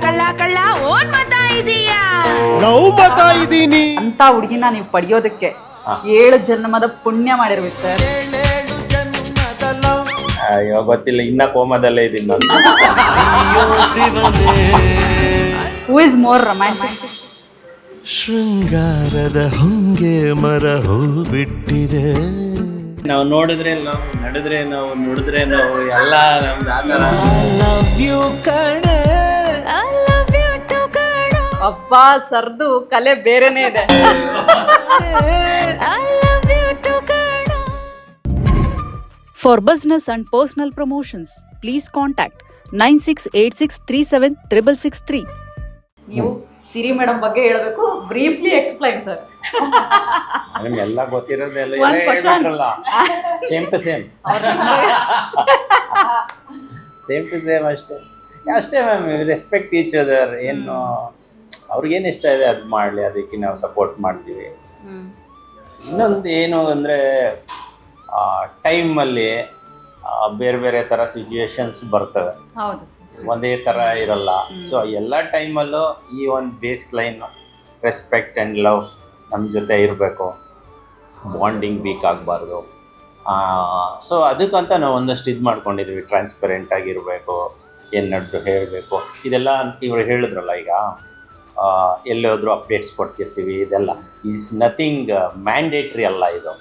ಕಳ್ಳ ಕಳ್ಳ ಓನ್ ಮಾತಾ ಇದೀಯಾ ಲವ್ ಮಾತಾ ಇದೀನಿ ಅಂತ ಹುಡುಗಿನ ನೀವು ಪಡೆಯೋದಕ್ಕೆ 7 ಜನ್ಮದ ಪುಣ್ಯ ಮಾಡಿರ್ಬೇಕು ಸರ್. ಅಯ್ಯೋ ಗೊತ್ತಿಲ್ಲ, ಇನ್ನ ಕೋಮದಲ್ಲೇ ಇದೀನಿ ನಾನು. Who is more romantic? ಶೃಂಗಾರದ ಹೊಂಗೆ ಮರ ಹೂ ಬಿಟ್ಟಿದೆ. ನಾವು ನೋಡಿದ್ರೆ ನಾವು ನಡೆದ್ರೆ ನಾವು ನುಡಿದ್ರೆ ನಾವು ಎಲ್ಲ ನಮ್ದು ಆತರ. ಅಬ್ಬಾ ಸರ್ದು ಕಲೆ ಬೇರೆನೇ ಇದೆ. For business and personal promotions, please contact 9686376663. ನೀವು ಸಿರಿ ಮೇಡಮ್ ಬಗ್ಗೆ ಹೇಳಬೇಕು, ಬ್ರೀಫ್ಲಿ ಎಕ್ಸ್ಪ್ಲೈನ್ ಸರ್. ನಿಮ್ಗೆಲ್ಲ ಗೊತ್ತಿರೋದೆಲ್ಲ One question. Same to same same to same ಅಷ್ಟೇ ಅಷ್ಟೇ ಮ್ಯಾಮ್. Respect each other. ಏನು ಅವ್ರಿಗೇನು ಇಷ್ಟ ಇದೆ ಅದು ಮಾಡಲಿ, ಅದಕ್ಕೆ ನಾವು ಸಪೋರ್ಟ್ ಮಾಡ್ತೀವಿ. ಇನ್ನೊಂದು ಏನು ಅಂದರೆ ಟೈಮಲ್ಲಿ ಬೇರೆ ಬೇರೆ ಥರ ಸಿಚುವೇಶನ್ಸ್ ಬರ್ತವೆ, ಹೌದು ಸರ್, ಒಂದೇ ಥರ ಇರಲ್ಲ. ಸೊ ಎಲ್ಲ ಟೈಮಲ್ಲೂ ಈ ಒಂದು base line respect and love ನಮ್ಮ ಜೊತೆ ಇರಬೇಕು, ಬಾಂಡಿಂಗ್ ವೀಕ್ ಆಗಬಾರ್ದು. ಸೊ ಅದಕ್ಕಂತ ನಾವು ಒಂದಷ್ಟು ಇದು ಮಾಡ್ಕೊಂಡಿದ್ವಿ, ಟ್ರಾನ್ಸ್ಪರೆಂಟ್ ಆಗಿರಬೇಕು, ಏನು ನಡೆದು ಹೇಳಬೇಕು. ಇದೆಲ್ಲ ಇವರು ಹೇಳಿದ್ರಲ್ಲ, ಈಗ ಎಲ್ಲೋದ್ರೂ ಅಪ್ಡೇಟ್ಸ್ ಕೊಡ್ತಿರ್ತೀವಿ. ಇದೆಲ್ಲ ಈಸ್ ನಥಿಂಗ್ ಮ್ಯಾಂಡೇಟ್ರಿ ಅಲ್ಲ, ಇದು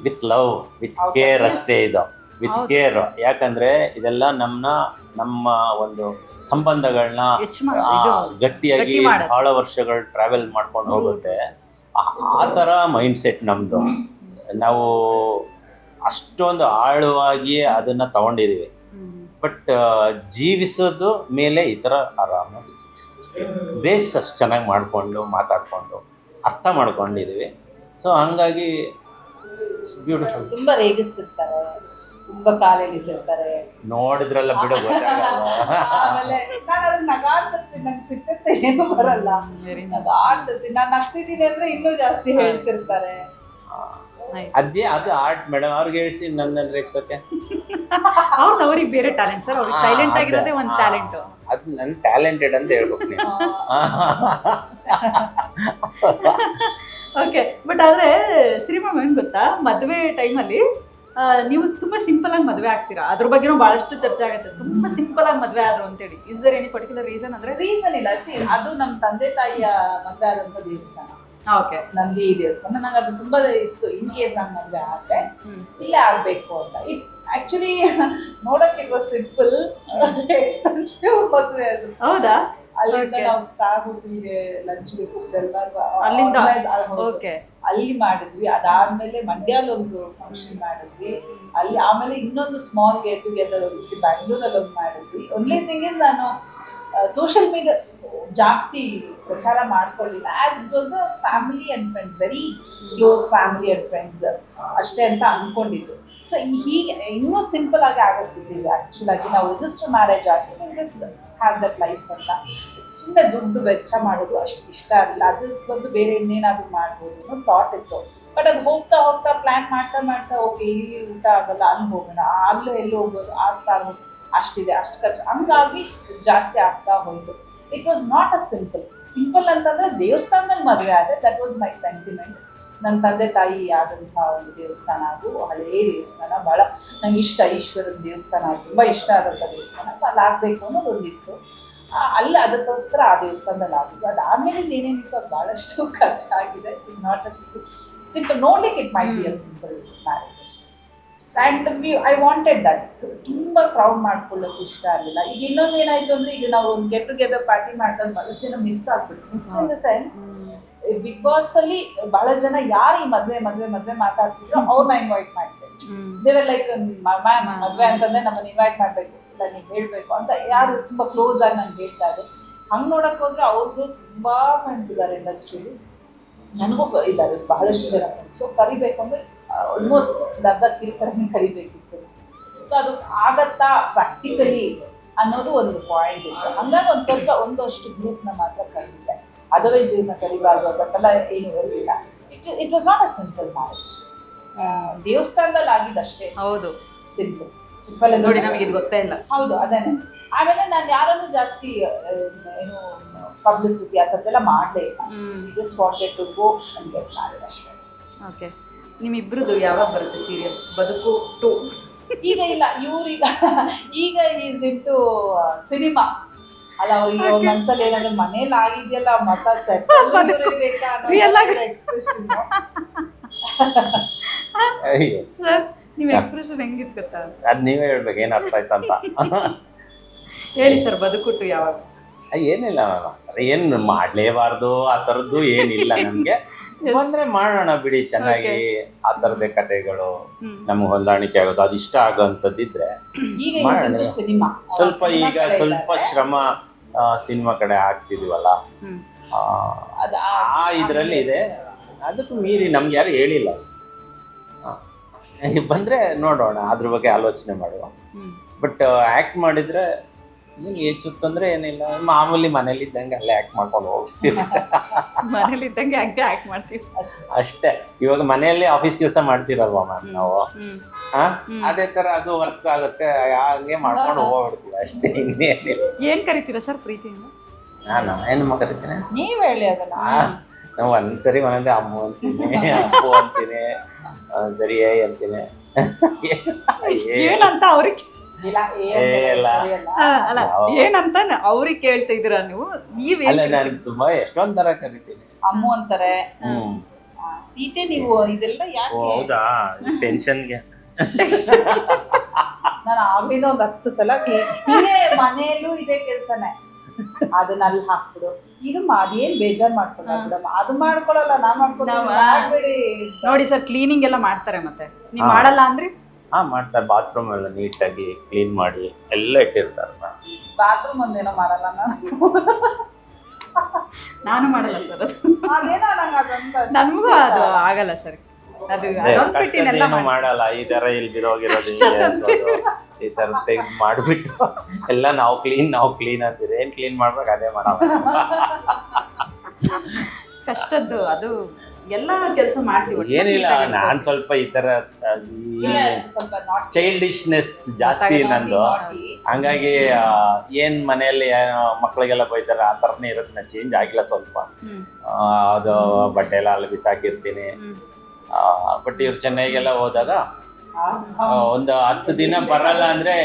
ವಿತ್ ಲವ್ ವಿತ್ ಕೇರ್ ಅಷ್ಟೇ. ಇದು ವಿತ್ ಕೇರ್. ಯಾಕಂದರೆ ಇದೆಲ್ಲ ನಮ್ಮ ಒಂದು ಸಂಬಂಧಗಳನ್ನ ಗಟ್ಟಿಯಾಗಿ ಬಹಳ ವರ್ಷಗಳು ಟ್ರಾವೆಲ್ ಮಾಡ್ಕೊಂಡು ಹೋಗುತ್ತೆ. ಆ ಥರ ಮೈಂಡ್ ಸೆಟ್ ನಮ್ಮದು. ನಾವು ಅಷ್ಟೊಂದು ಆಳವಾಗಿ ಅದನ್ನು ತಗೊಂಡಿದ್ದೀವಿ. ಬಟ್ ಜೀವಿಸೋದು ಮೇಲೆ ಈ ಥರ ಆರಾಮಾಗಿ ಜೀವಿಸ್ತೀವಿ. ಬೇಸ್ ಅಷ್ಟು ಚೆನ್ನಾಗಿ ಮಾಡಿಕೊಂಡು ಮಾತಾಡಿಕೊಂಡು ಅರ್ಥ ಮಾಡ್ಕೊಂಡಿದ್ದೀವಿ. ಸೊ ಹಂಗಾಗಿ ಬ್ಯೂಟಿಫುಲ್. ತುಂಬ ರೇಗಿಸ್ತಿರ್ತಾರೆ, ತುಂಬ ಕಾಲೆಳಿತಿರ್ತಾರೆ. ನೋಡಿದ್ರಲ್ಲ ಬಿಡು, ಗೊತ್ತಾಗಲ್ಲ. ಆಮೇಲೆ ನಾನು ಅದನ್ನ ನಗಾಡ್ತಿರ್ತೀನಿ, ನಂಗೆ ಸಿಟ್ಟತ್ತೆ ಏನು ಬರಲ್ಲ, ನಗಾಡ್ತಿರ್ತೀನಿ. ನಾನು ನಗ್ತಿದ್ದೀನಿ ಅಂದ್ರೆ ಇನ್ನೂ ಜಾಸ್ತಿ ಹೇಳ್ತಿರ್ತಾರೆ. ಅದು ಆರ್ಟ್ ಮೇಡಮ್. ಅವ್ರಿಗೆ ಹೇಳಿಸಿ ನನ್ನ ರೇಗ್ಸೋಕೆ. ಅವ್ರಿಗೆ ಬೇರೆ ಟ್ಯಾಲೆಂಟ್ ಸರ್. ಅವ್ರಿಗೆ ಸೈಲೆಂಟ್ ಆಗಿರೋದೇ ಒಂದು ಟ್ಯಾಲೆಂಟ್. ಅದು ನನ್ನ ಟ್ಯಾಲೆಂಟೆಡ್ ಅಂತ ಹೇಳ್ಬೇಕು ನೀವು. ಓಕೆ, ಬಟ್ ಆದರೆ ಶ್ರೀಮಾಮ್ ಏನು ಗೊತ್ತಾ, ಮದುವೆ ಟೈಮಲ್ಲಿ ನೀವು ತುಂಬ ಸಿಂಪಲ್ ಆಗಿ ಮದುವೆ ಆಗ್ತೀರಾ. ಅದ್ರ ಬಗ್ಗೆನೂ ಭಾಳಷ್ಟು ಚರ್ಚೆ ಆಗುತ್ತೆ, ತುಂಬ ಸಿಂಪಲ್ ಆಗಿ ಮದುವೆ ಆದ್ರು ಅಂತೇಳಿ. Is there any particular reason? ಅಂದರೆ ರೀಸನ್ ಇಲ್ಲ. ಅದು ನಮ್ಮ ತಂದೆ ತಾಯಿಯ ಮದುವೆ ಆದಂಥ ದೇವಸ್ಥಾನ. ಓಕೆ, ನಂಗೆ ಈ ದೇವಸ್ಥಾನ ನಂಗೆ ಅದು ತುಂಬಾ ಇತ್ತು. ಇನ್ ಕೇಸ್ ನಾನು ಮದುವೆ ಆದ್ರೆ ಇಲ್ಲೇ ಆಗ್ಬೇಕು ಅಂತ. ಆಕ್ಚುಲಿ ನೋಡಕ್ಕೆ ಇಟ್ ವಾಸ್ ಸಿಂಪಲ್, ಎಕ್ಸ್ಪೆನ್ಸಿವ್ ಮದುವೆ ಅದು. ಹೌದಾ? ಅಲ್ಲಿಂದ ನಾವು ಸ್ಟಾರ್ ಹೋಟೆಲ್ಗೆ ಲಂಚ್ಗೆ ಎಲ್ಲ ಅಲ್ಲಿಂದ ಅಲ್ಲಿ ಮಾಡಿದ್ವಿ. ಅದಾದ್ಮೇಲೆ ಮಂಡ್ಯಲ್ಲಿ ಒಂದು ಫಂಕ್ಷನ್ ಮಾಡಿದ್ವಿ. ಅಲ್ಲಿ ಆಮೇಲೆ ಇನ್ನೊಂದು ಸ್ಮಾಲ್ ಗೆಟ್ ಟುಗೆದರ್ ಹೋಗಿದ್ವಿ, ಬ್ಯಾಂಗ್ಳೂರಲ್ಲಿ ಒಂದು ಮಾಡಿದ್ವಿ. ಒನ್ಲಿ ಥಿಂಗ್ ಇಸ್, ನಾನು ಸೋಷಿಯಲ್ ಮೀಡಿಯಾ ಜಾಸ್ತಿ ಪ್ರಚಾರ ಮಾಡ್ಕೊಳ್ಳಿಲ್ಲ. As it was a family and friends, very close family and friends ಅಷ್ಟೇ ಅಂತ ಅನ್ಕೊಂಡಿದ್ದು. ಸೊ ಹೀಗೆ ಇನ್ನೂ ಸಿಂಪಲ್ ಆಗಿ ಆಗೋಗ್ಬಿಟ್ಟಿದ್ವಿ. ಆ್ಯಕ್ಚುಲ್ ಆಗಿ ನಾವು ರಿಜಿಸ್ಟರ್ ಮ್ಯಾರೇಜ್ ಆಗಿ ಜಸ್ಟ್ ಹ್ಯಾವ್ ದಟ್ ಲೈಫ್ ಅಂತ. ಸುಮ್ಮನೆ ದುಡ್ಡು ವೆಚ್ಚ ಮಾಡೋದು ಅಷ್ಟು ಇಷ್ಟ ಆಗಿಲ್ಲ. ಅದ್ರ ಬಂದು ಬೇರೆ ಇನ್ನೇನಾದರೂ ಮಾಡ್ಬೋದು ಅನ್ನೋ ಥಾಟ್ ಇತ್ತು. ಬಟ್ ಅದು ಹೋಗ್ತಾ ಹೋಗ್ತಾ ಪ್ಲ್ಯಾನ್ ಮಾಡ್ತಾ ಮಾಡ್ತಾ ಓಕೆ ಇಲ್ಲಿ ಊಟ ಆಗಲ್ಲ, ಅಲ್ಲಿ ಹೋಗೋಣ, ಅಲ್ಲೂ ಎಲ್ಲಿ ಹೋಗೋದು, ಆ ಸ್ಟಾರ್ ಅಷ್ಟಿದೆ, ಅಷ್ಟು ಖರ್ಚು, ಹಂಗಾಗಿ ಜಾಸ್ತಿ ಆಗ್ತಾ ಹೋಯಿತು. It was not a simple ಅಂತಂದರೆ ದೇವಸ್ಥಾನದಲ್ಲಿ ಮದುವೆ ಆದರೆ ದಟ್ ವಾಸ್ ಮೈ ಸೆಂಟಿಮೆಂಟ್. ನನ್ನ ತಂದೆ ತಾಯಿ ಆದಂಥ ಒಂದು ದೇವಸ್ಥಾನ, ಅದು ಹಳೇ ದೇವಸ್ಥಾನ, ಭಾಳ ನಂಗೆ ಇಷ್ಟ. ಈಶ್ವರನ ದೇವಸ್ಥಾನ ತುಂಬ ಇಷ್ಟ ಆದಂಥ ದೇವಸ್ಥಾನ. ಸೊ ಅಲ್ಲಿ ಆಗಬೇಕು ಅನ್ನೋದು ಒಂದಿತ್ತು. ಅಲ್ಲಿ ಅದಕ್ಕೋಸ್ಕರ ಆ ದೇವಸ್ಥಾನದಲ್ಲಿ ಆಗಿದ್ದು. ಅದಾದಮೇಲೆ ಏನೇನಿತ್ತು ಅದು ಭಾಳಷ್ಟು ಖರ್ಚಾಗಿದೆ. It is not a simple. ನೋಡ್ಲಿಕ್ಕೆ it might be a simple marriage. And I wanted that. ತುಂಬ ಕ್ರೌಡ್ ಮಾಡ್ಕೊಳ್ಳೋಕೆ ಇಷ್ಟ ಆಗಲಿಲ್ಲ. ಈಗ ಇನ್ನೊಂದು ಏನಾಯಿತು ಅಂದರೆ, ಈಗ ನಾವು ಒಂದು ಗೆಟ್ ಟುಗೆದರ್ ಪಾರ್ಟಿ ಮಾಡಿದಾಗ ಭಾಳಷ್ಟು ಜನ ಮಿಸ್ ಆಗ್ಬಿಟ್ಟು. Miss in the sense, big boss ಅಲ್ಲಿ ಬಹಳ ಜನ ಯಾರು ಈ ಮದ್ವೆ ಮಾತಾಡ್ತಿದ್ರು ಅವ್ರನ್ನ ಇನ್ವೈಟ್ ಮಾಡ್ತೇವೆ. ದೇವರ್ ಲೈಕ್ ಮ್ಯಾಮ್ ಮದ್ವೆ ಅಂತಂದ್ರೆ ನಮ್ಮನ್ನ ಇನ್ವೈಟ್ ಮಾಡ್ಬೇಕು, ಇಲ್ಲ ನೀವು ಹೇಳ್ಬೇಕು ಅಂತ ಯಾರು ತುಂಬಾ ಕ್ಲೋಸ್ ಆಗಿ ನಂಗೆ ಹೇಳ್ತಾ ಇದ್ರು. ಹಂಗ್ ನೋಡಕ್ ಹೋದ್ರೆ ಅವ್ರಿಗೂ ತುಂಬಾ ಫ್ರೆಂಡ್ಸ್ ಇದ್ದಾರೆ ಇಂಡಸ್ಟ್ರಿಲಿ, ನನಗೂ ಇದ್ದಾರೆ ಬಹಳಷ್ಟು ಜನ ಫ್ರೆಂಡ್ಸ್. ಸೊ ಕರಿಬೇಕು ಅಂದ್ರೆ ಆಲ್ಮೋಸ್ಟ್ ಅರ್ಧ ಕಿರಿತರನೇ ಕರಿಬೇಕಿತ್ತು. ಸೊ ಅದು ಆಗತ್ತಾ ಪ್ರಾಕ್ಟಿಕಲಿ ಅನ್ನೋದು ಒಂದು ಪಾಯಿಂಟ್ ಇತ್ತು. ಹಂಗಾಗಿ ಒಂದಷ್ಟು ಗ್ರೂಪ್ನ ಮಾತ್ರ ಕರೀತಾರೆ. ಅದರ್ವೈಸ್ ಇವನ್ನ ಕರಿಬಾರ್ದು ಅದಕ್ಕೆಲ್ಲ ಏನು ಇರಲಿಲ್ಲ. It was not a simple marriage. ದೇವಸ್ಥಾನದಲ್ಲಿ ಆಗಿದ್ದಷ್ಟೇ. ಹೌದು, ಸಿಂಪಲ್ ನೋಡಿ, ನಮಗೆ ಇದು ಗೊತ್ತೇ ಇಲ್ಲ. ಹೌದು, ಅದೇನೆ. ಆಮೇಲೆ ನಾನು ಯಾರನ್ನು ಜಾಸ್ತಿ ಏನು ಪಬ್ಲಿಸಿಟಿ ಆ ಥರದ್ದೆಲ್ಲ ಮಾಡಲೇ ಇಲ್ಲ. Just wanted to go and get married ಅಷ್ಟೇ. ಓಕೆ, ನಿಮ್ಮಿಬ್ರದ್ದು ಯಾವಾಗ ಬರುತ್ತೆ ಸೀರಿಯಲ್ ಬದುಕು 2? ಈಗ ಇಲ್ಲ, ಈಗ ಈಸ್ ಇಂಟು ಸಿನಿಮಾ ಅಲ್ಲ. ಅವ್ರಿಗೆ ಅವ್ರ ಮನ್ಸಲ್ಲಿ ಏನಾದ್ರು ಮನೇಲಿ ಆಗಿದೆಯಲ್ಲ ಮತ ಸೆಟ್ ಬೇಕಾ ಎಕ್ಸ್ಪ್ರೆಷನ್. ಅಯ್ಯೋ ಸರ್ ನಿಮ್ಮ ಎಕ್ಸ್ಪ್ರೆಷನ್ ಹೆಂಗಿತ್ತು ಗೊತ್ತಾ? ಅದ್ ನೀವೇ ಹೇಳ್ಬೇಕು ಏನ್ ಅರ್ಥ ಆಯ್ತಂತ. ಹೇಳಿ ಸರ್, ಬದುಕು 2 ಯಾವಾಗ? ಏನಿಲ್ಲ ಮ್ಯಾಮ್, ಏನ್ ಮಾಡ್ಲೇಬಾರ್ದು ಆ ಥರದ್ದು ಏನಿಲ್ಲ ನಮ್ಗೆ. ಬಂದ್ರೆ ಮಾಡೋಣ ಬಿಡಿ, ಚೆನ್ನಾಗಿ ಆ ಥರದೇ ಕಥೆಗಳು ನಮ್ಗೆ ಹೊಂದಾಣಿಕೆ ಆಗೋದು, ಅದಿಷ್ಟ ಆಗೋಂಥದ್ದಿದ್ರೆ ಈಗ ಮಾಡೋಣ. ಸಿನಿಮಾ ಸ್ವಲ್ಪ ಈಗ ಸ್ವಲ್ಪ ಶ್ರಮ ಸಿನಿಮಾ ಕಡೆ ಹಾಕ್ತಿದೀವಲ್ಲ, ಆ ಇದರಲ್ಲಿ ಇದೆ. ಅದಕ್ಕೂ ಮೀರಿ ನಮ್ಗೆ ಯಾರು ಹೇಳಿಲ್ಲ. ಬಂದ್ರೆ ನೋಡೋಣ, ಅದ್ರ ಬಗ್ಗೆ ಆಲೋಚನೆ ಮಾಡುವ. ಬಟ್ ಆ್ಯಕ್ಟ್ ಮಾಡಿದ್ರೆ ಏನು ಹೆಚ್ಚುತ್ತಂದ್ರೆ ಏನಿಲ್ಲ, ಮಾಮೂಲಿ ಮನೇಲಿ ಇದ್ದಂಗೆ ಅಲ್ಲೇ ಆ್ಯಕ್ಟ್ ಮಾಡ್ಕೊಂಡು ಹೋಗ್ತೀವಿ. ಮನೇಲಿ ಇದ್ದಂಗೆ ಹಂಗೆ ಆ್ಯಕ್ಟ್ ಮಾಡ್ತೀವಿ ಅಷ್ಟೇ. ಇವಾಗ ಮನೆಯಲ್ಲಿ ಆಫೀಸ್ ಕೆಲಸ ಮಾಡ್ತೀರಲ್ವಾ ಮ್ಯಾಮ್ ನಾವು, ಅದೇ ಥರ ಅದು ವರ್ಕ್ ಆಗುತ್ತೆ, ಹಂಗೆ ಮಾಡ್ಕೊಂಡು ಹೋಗ್ಬಿಡ್ತೀವಿ ಅಷ್ಟೇ, ಇನ್ನೇನಿಲ್ಲ. ಏನು ಕರಿತೀರಾ ಸರ್ ಪ್ರೀತಿಯಿಂದ? ನಾನು ಹೆಣ್ಣು ಕರಿತೀನಿ. ನೀವ್ ಹೇಳಿ ಅದನ್ನ. ನಾವು ಒಂದ್ಸರಿ ಒಂದೊಂದೇ ಅಮ್ಮ ಅಂತೀನಿ, ಅಪ್ಪು ಅಂತೀನಿ, ಸರಿ ಅಂತೀನಿ. ಏನಂತ ಅವ್ರಿಗೆ ಅಲ್ಲ, ಏನಂತ ಅವ್ರಿಗೆ ಕೇಳ್ತಾ ಇದ್ದೀರಾ ನೀವು? ಅಲ್ಲ, ನಾನು ತುಂಬಾ ಎಷ್ಟೊಂದ್ ತರ ಕರಿತೀನಿ. ಅಮ್ಮು ಅಂತಾರೆ, ತೀಟೆ. ನೀವು ಇದೆಲ್ಲ ಯಾಕೆ? ಹೌದಾ, ಟೆನ್ಷನ್ಗೆ ನಾನು ಆಗ್ಲಿಂದ 10 ಸಲ ಹಿಂಗೆ ಮನೆಯಲ್ಲೂ ಇದೇ ಕೆಲ್ಸನೇ. ಅದನ್ನ ಅಲ್ಲಿ ಹಾಕ್ಬಿಡು, ಇದು ಅದೇನ್ ಬೇಜಾರ್ ಮಾಡ್ಕೊಂಡ ಬಿಡಮ್ಮ, ಅದು ಮಾಡ್ಕೊಳಲ್ಲ, ನಾ ಮಾಡ್ಕೊಳ್ಬೇಡಿ. ನೋಡಿ ಸರ್, ಕ್ಲೀನಿಂಗ್ ಎಲ್ಲ ಮಾಡ್ತಾರೆ, ಮತ್ತೆ ನೀವ್ ಮಾಡಲ್ಲ ಅಂದ್ರೆ? ಮಾಡ್ತಾರೆ. ಬಾತ್ರೂಮ್ ಎಲ್ಲ ನೀಟಾಗಿ ಕ್ಲೀನ್ ಮಾಡಿ ಎಲ್ಲ ಇಟ್ಟಿರ್ತಾರೆ. ಬಾತ್ರೂಮ್ ಒಂದೇನೋ ಮಾಡಲ್ಲ ನಾನು ಮಾಡಲ್ಲ ಸರ್, ಅದೇನೋ ನಂಗೆ ಅದಂತ ನನ್ಗೂ ಅದು ಆಗಲ್ಲ ಸರ್. ಅದು ಮಾಡಲ್ಲ. ಈ ತರ ಇಲ್ಲಿ ಬಿರೋಗಿರೋದು ಈ ತರ ತೆಗೆದು ಮಾಡ್ಬಿಟ್ಟು ಎಲ್ಲ ನಾವು ಕ್ಲೀನ್ ಅಂತೀರಿ. ಏನ್ ಕ್ಲೀನ್ ಮಾಡ್ಬೇಕು ಅದೇ ಮಾಡಲ್ಲ. ಕಷ್ಟದ್ದು ಅದು ಎಲ್ಲ ಕೆಲಸ ಮಾಡ್ತೀವಿ. ಏನಿಲ್ಲ, ನಾನ್ ಸ್ವಲ್ಪ ಈ ತರ ಚೈಲ್ಡಿಶ್ನೆಸ್ ಜಾಸ್ತಿ ನಂದು. ಹಂಗಾಗಿ ಏನ್ ಮನೆಯಲ್ಲಿ ಮಕ್ಳಿಗೆಲ್ಲ ಬೈತಾರೆ ಆ ಥರನೇ ಇರುತ್ತೆ. ನಾನು ಚೇಂಜ್ ಆಗಿಲ್ಲ ಸ್ವಲ್ಪ. ಅದು ಬಟ್ಟೆ ಎಲ್ಲ ಅಲ್ಲಿ ಬಿಸಾಕಿರ್ತೀನಿ. ಬಟ್ ಇವ್ರು ಚೆನ್ನೈಗೆಲ್ಲ ಹೋದಾಗ ಒಂದು 10 ದಿನ ಬರಲ್ಲ ಅಂದ್ರೆ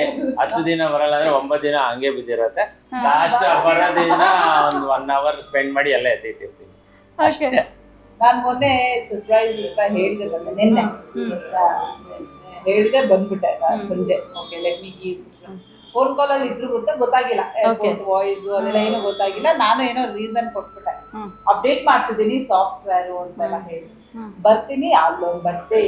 9 ದಿನ ಹಂಗೆ ಬಿದ್ದಿರತ್ತೆ. ಲಾಸ್ಟ್ ಬರೋದಿನ ಒಂದು 1 hour ಸ್ಪೆಂಡ್ ಮಾಡಿ ಎಲ್ಲ ಎತ್ತಿಟ್ಟಿರ್ತೀನಿ. ನಾನ್ ಮೊನ್ನೆ ಸರ್ಪ್ರೈಸ್ ಅಂತ ಹೇಳಿದೆ, ನಿನ್ನೆ ಹೇಳಿದೆ, ಬಂದ್ಬಿಟ್ಟೆ ಸಂಜೆ. ಓಕೆ, ಲೆಟ್ ಮಿ ಗೀವ್. ಫೋನ್ ಕಾಲ್ ಅಲ್ಲಿ ಇದ್ರು ಗೊತ್ತಾಗಿಲ್ಲ, ವಾಯ್ಸ್ ಅದೆಲ್ಲ ಏನೋ ಗೊತ್ತಾಗಿಲ್ಲ. ನಾನು ಏನೋ ರೀಸನ್ ಕೊಟ್ಬಿಟ್ಟೆ, ಅಪ್ಡೇಟ್ ಮಾಡ್ತಿದ್ದೀನಿ ಸಾಫ್ಟ್ವೇರ್ ಅಂತೆಲ್ಲ ಹೇಳಿ. ಬರ್ತೀನಿ, ಅಲ್ಲೊಂದು ಬಟ್ಟೆ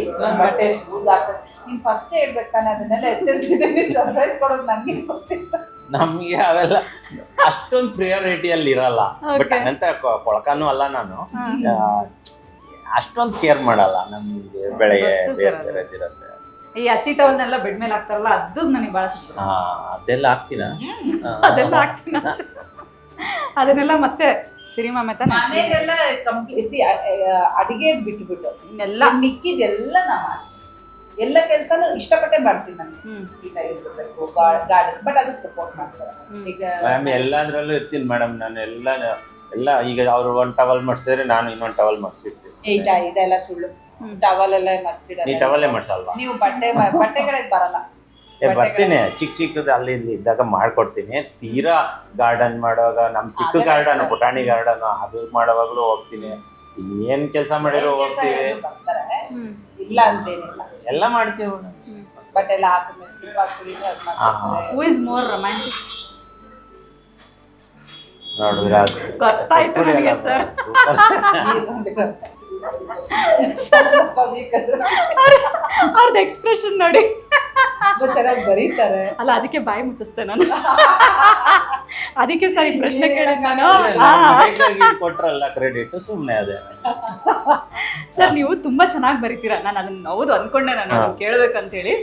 ಶೂಸ್ ಹಾಕೊಂಡು ನೀನ್ ಫಸ್ಟ್ ಹೇಳ್ಬೇಕು ತಾನೆ, ಅದನ್ನೆಲ್ಲ ಎತ್ತಿರ್ತಿದ್ದೀನಿ. ಸರ್ಪ್ರೈಸ್ ಕೊಡೋದು ನನ್ಗೆ ಗೊತ್ತಿತ್ತು. ನಮ್ಗೆ ಅವೆಲ್ಲ ಅಷ್ಟೊಂದು ಪ್ರಿಯಾರಿಟಿಯಲ್ಲಿ ಇರಲ್ಲ. ಬಟ್ ಹಂಗಂತ ಕೊಳಕಾನು ಅಲ್ಲ, ನಾನು ಅಷ್ಟೊಂದು ಕೇರ್ ಮಾಡಲ್ಲ. ನಮ್ಗೆ ಬೆಳಗ್ಗೆ ಬೇರೆದಿರತ್ತೆ. ಈ ಹಸಿ ಟವಲ್ನೆಲ್ಲ ಬೆಡ್ ಮೇಲೆ ಹಾಕ್ತಾರಲ್ಲ, ಅದು ನನಗೆ ಬಹಳ ಇಷ್ಟ. ಅದೆಲ್ಲ ಹಾಕ್ತೀನ ಅದೆಲ್ಲ ಹಾಕ್ತೀನ ಅದನ್ನೆಲ್ಲ ಮತ್ತೆ ಸಿನಿಮಾ ಮನೆಗೆಲ್ಲ ಕಂಪ್ಲೀಸಿ ಅಡಿಗೆ ಬಿಟ್ಟು ಇನ್ನೆಲ್ಲ ಮಿಕ್ಕಿದೆಲ್ಲ ನಾ ಮಾಡಿ ಎಲ್ಲ ಕೆಲಸನೂ ಇಷ್ಟಪಟ್ಟೆ ಮಾಡ್ತೀನಿ. ನಾನು ಈಗ ಇರ್ಬೇಕು ಗಾರ್ಡನ್, ಬಟ್ ಅದಕ್ಕೆ ಸಪೋರ್ಟ್ ಮಾಡ್ತಾರೆ. ಈಗ ಮ್ಯಾಮ್ ಎಲ್ಲಾದ್ರಲ್ಲೂ ಇರ್ತೀನಿ ಮೇಡಮ್. ನಾನು ಎಲ್ಲ ಈಗ ಅವ್ರು 1 ಟವಲ್ ಮಾಡಿಸಿದ್ರೆ ನಾನು ಇನ್ನೊಂದು ಟವಲ್ ಮಾಡಿಸಿರ್ತೀನಿ. ಇದೆಲ್ಲ ಸುಳ್ಳು. ಟವಲ್ ಎಲ್ಲ ಮರ್ಚಿಡಲ್ಲ. ನೀ ಟವಲ್ಲೇ ಮಾಡ್ಸಲ್ವಾ? ನೀವು ಬಟ್ಟೆಗಳಿಗೆ ಬರಲ್ಲ. ಬರ್ತೀನಿ, ಚಿಕ್ಕದು ಅಲ್ಲಿ ಇಲ್ಲಿ ಇದ್ದಾಗ ಮಾಡ್ಕೊಡ್ತೀನಿ. ತೀರಾ ಗಾರ್ಡನ್ ಮಾಡುವಾಗ, ನಮ್ ಚಿಕ್ಕ ಗಾರ್ಡನ್, ಪುಟಾಣಿ ಗಾರ್ಡನ್ ಅದು ಮಾಡುವಾಗ್ಲೂ ಹೋಗ್ತೀನಿ. ಏನ್ ಕೆಲಸ ಮಾಡಿರೋ ಹೋಗ್ತೀವಿ, ಇಲ್ಲ ಅಂತೇನಿಲ್ಲ, ಎಲ್ಲ ಮಾಡ್ತೀವಿ. ಬಟ್ ಎಲ್ಲ ಹಾಕಿದ್ರೆ ಹೂ ಇಸ್ ಮೋರ್ ರೊಮ್ಯಾಂಟಿಕ್? ನೋಡಿದ್ರ ಗೊತ್ತಾಯ್ತು ನನಗೆ ಸರ್. ಅವ್ರದ್ದು ಎಕ್ಸ್ಪ್ರೆಷನ್ ನೋಡಿ, ಚೆನ್ನಾಗಿ ಬರೀತಾರೆ. ಅಲ್ಲ, ಅದಕ್ಕೆ ಬಾಯಿ ಮುಚ್ಚಿಸ್ತೆ ನಾನು. ಅದಕ್ಕೆ ಸರ್ ಈ ಪ್ರಶ್ನೆ ಕೇಳಿದ್ ನಾನು. ಕೊಟ್ರಲ್ಲ ಕ್ರೆಡಿಟ್, ಸುಮ್ಮನೆ ಅದೇ. ಸರ್ ನೀವು ತುಂಬಾ ಚೆನ್ನಾಗಿ ಬರೀತೀರಾ. ನಾನು ಅದನ್ನ ಹೌದು ಅನ್ಕೊಂಡೆ, ನಾನು ಕೇಳ್ಬೇಕಂತ ಹೇಳಿ.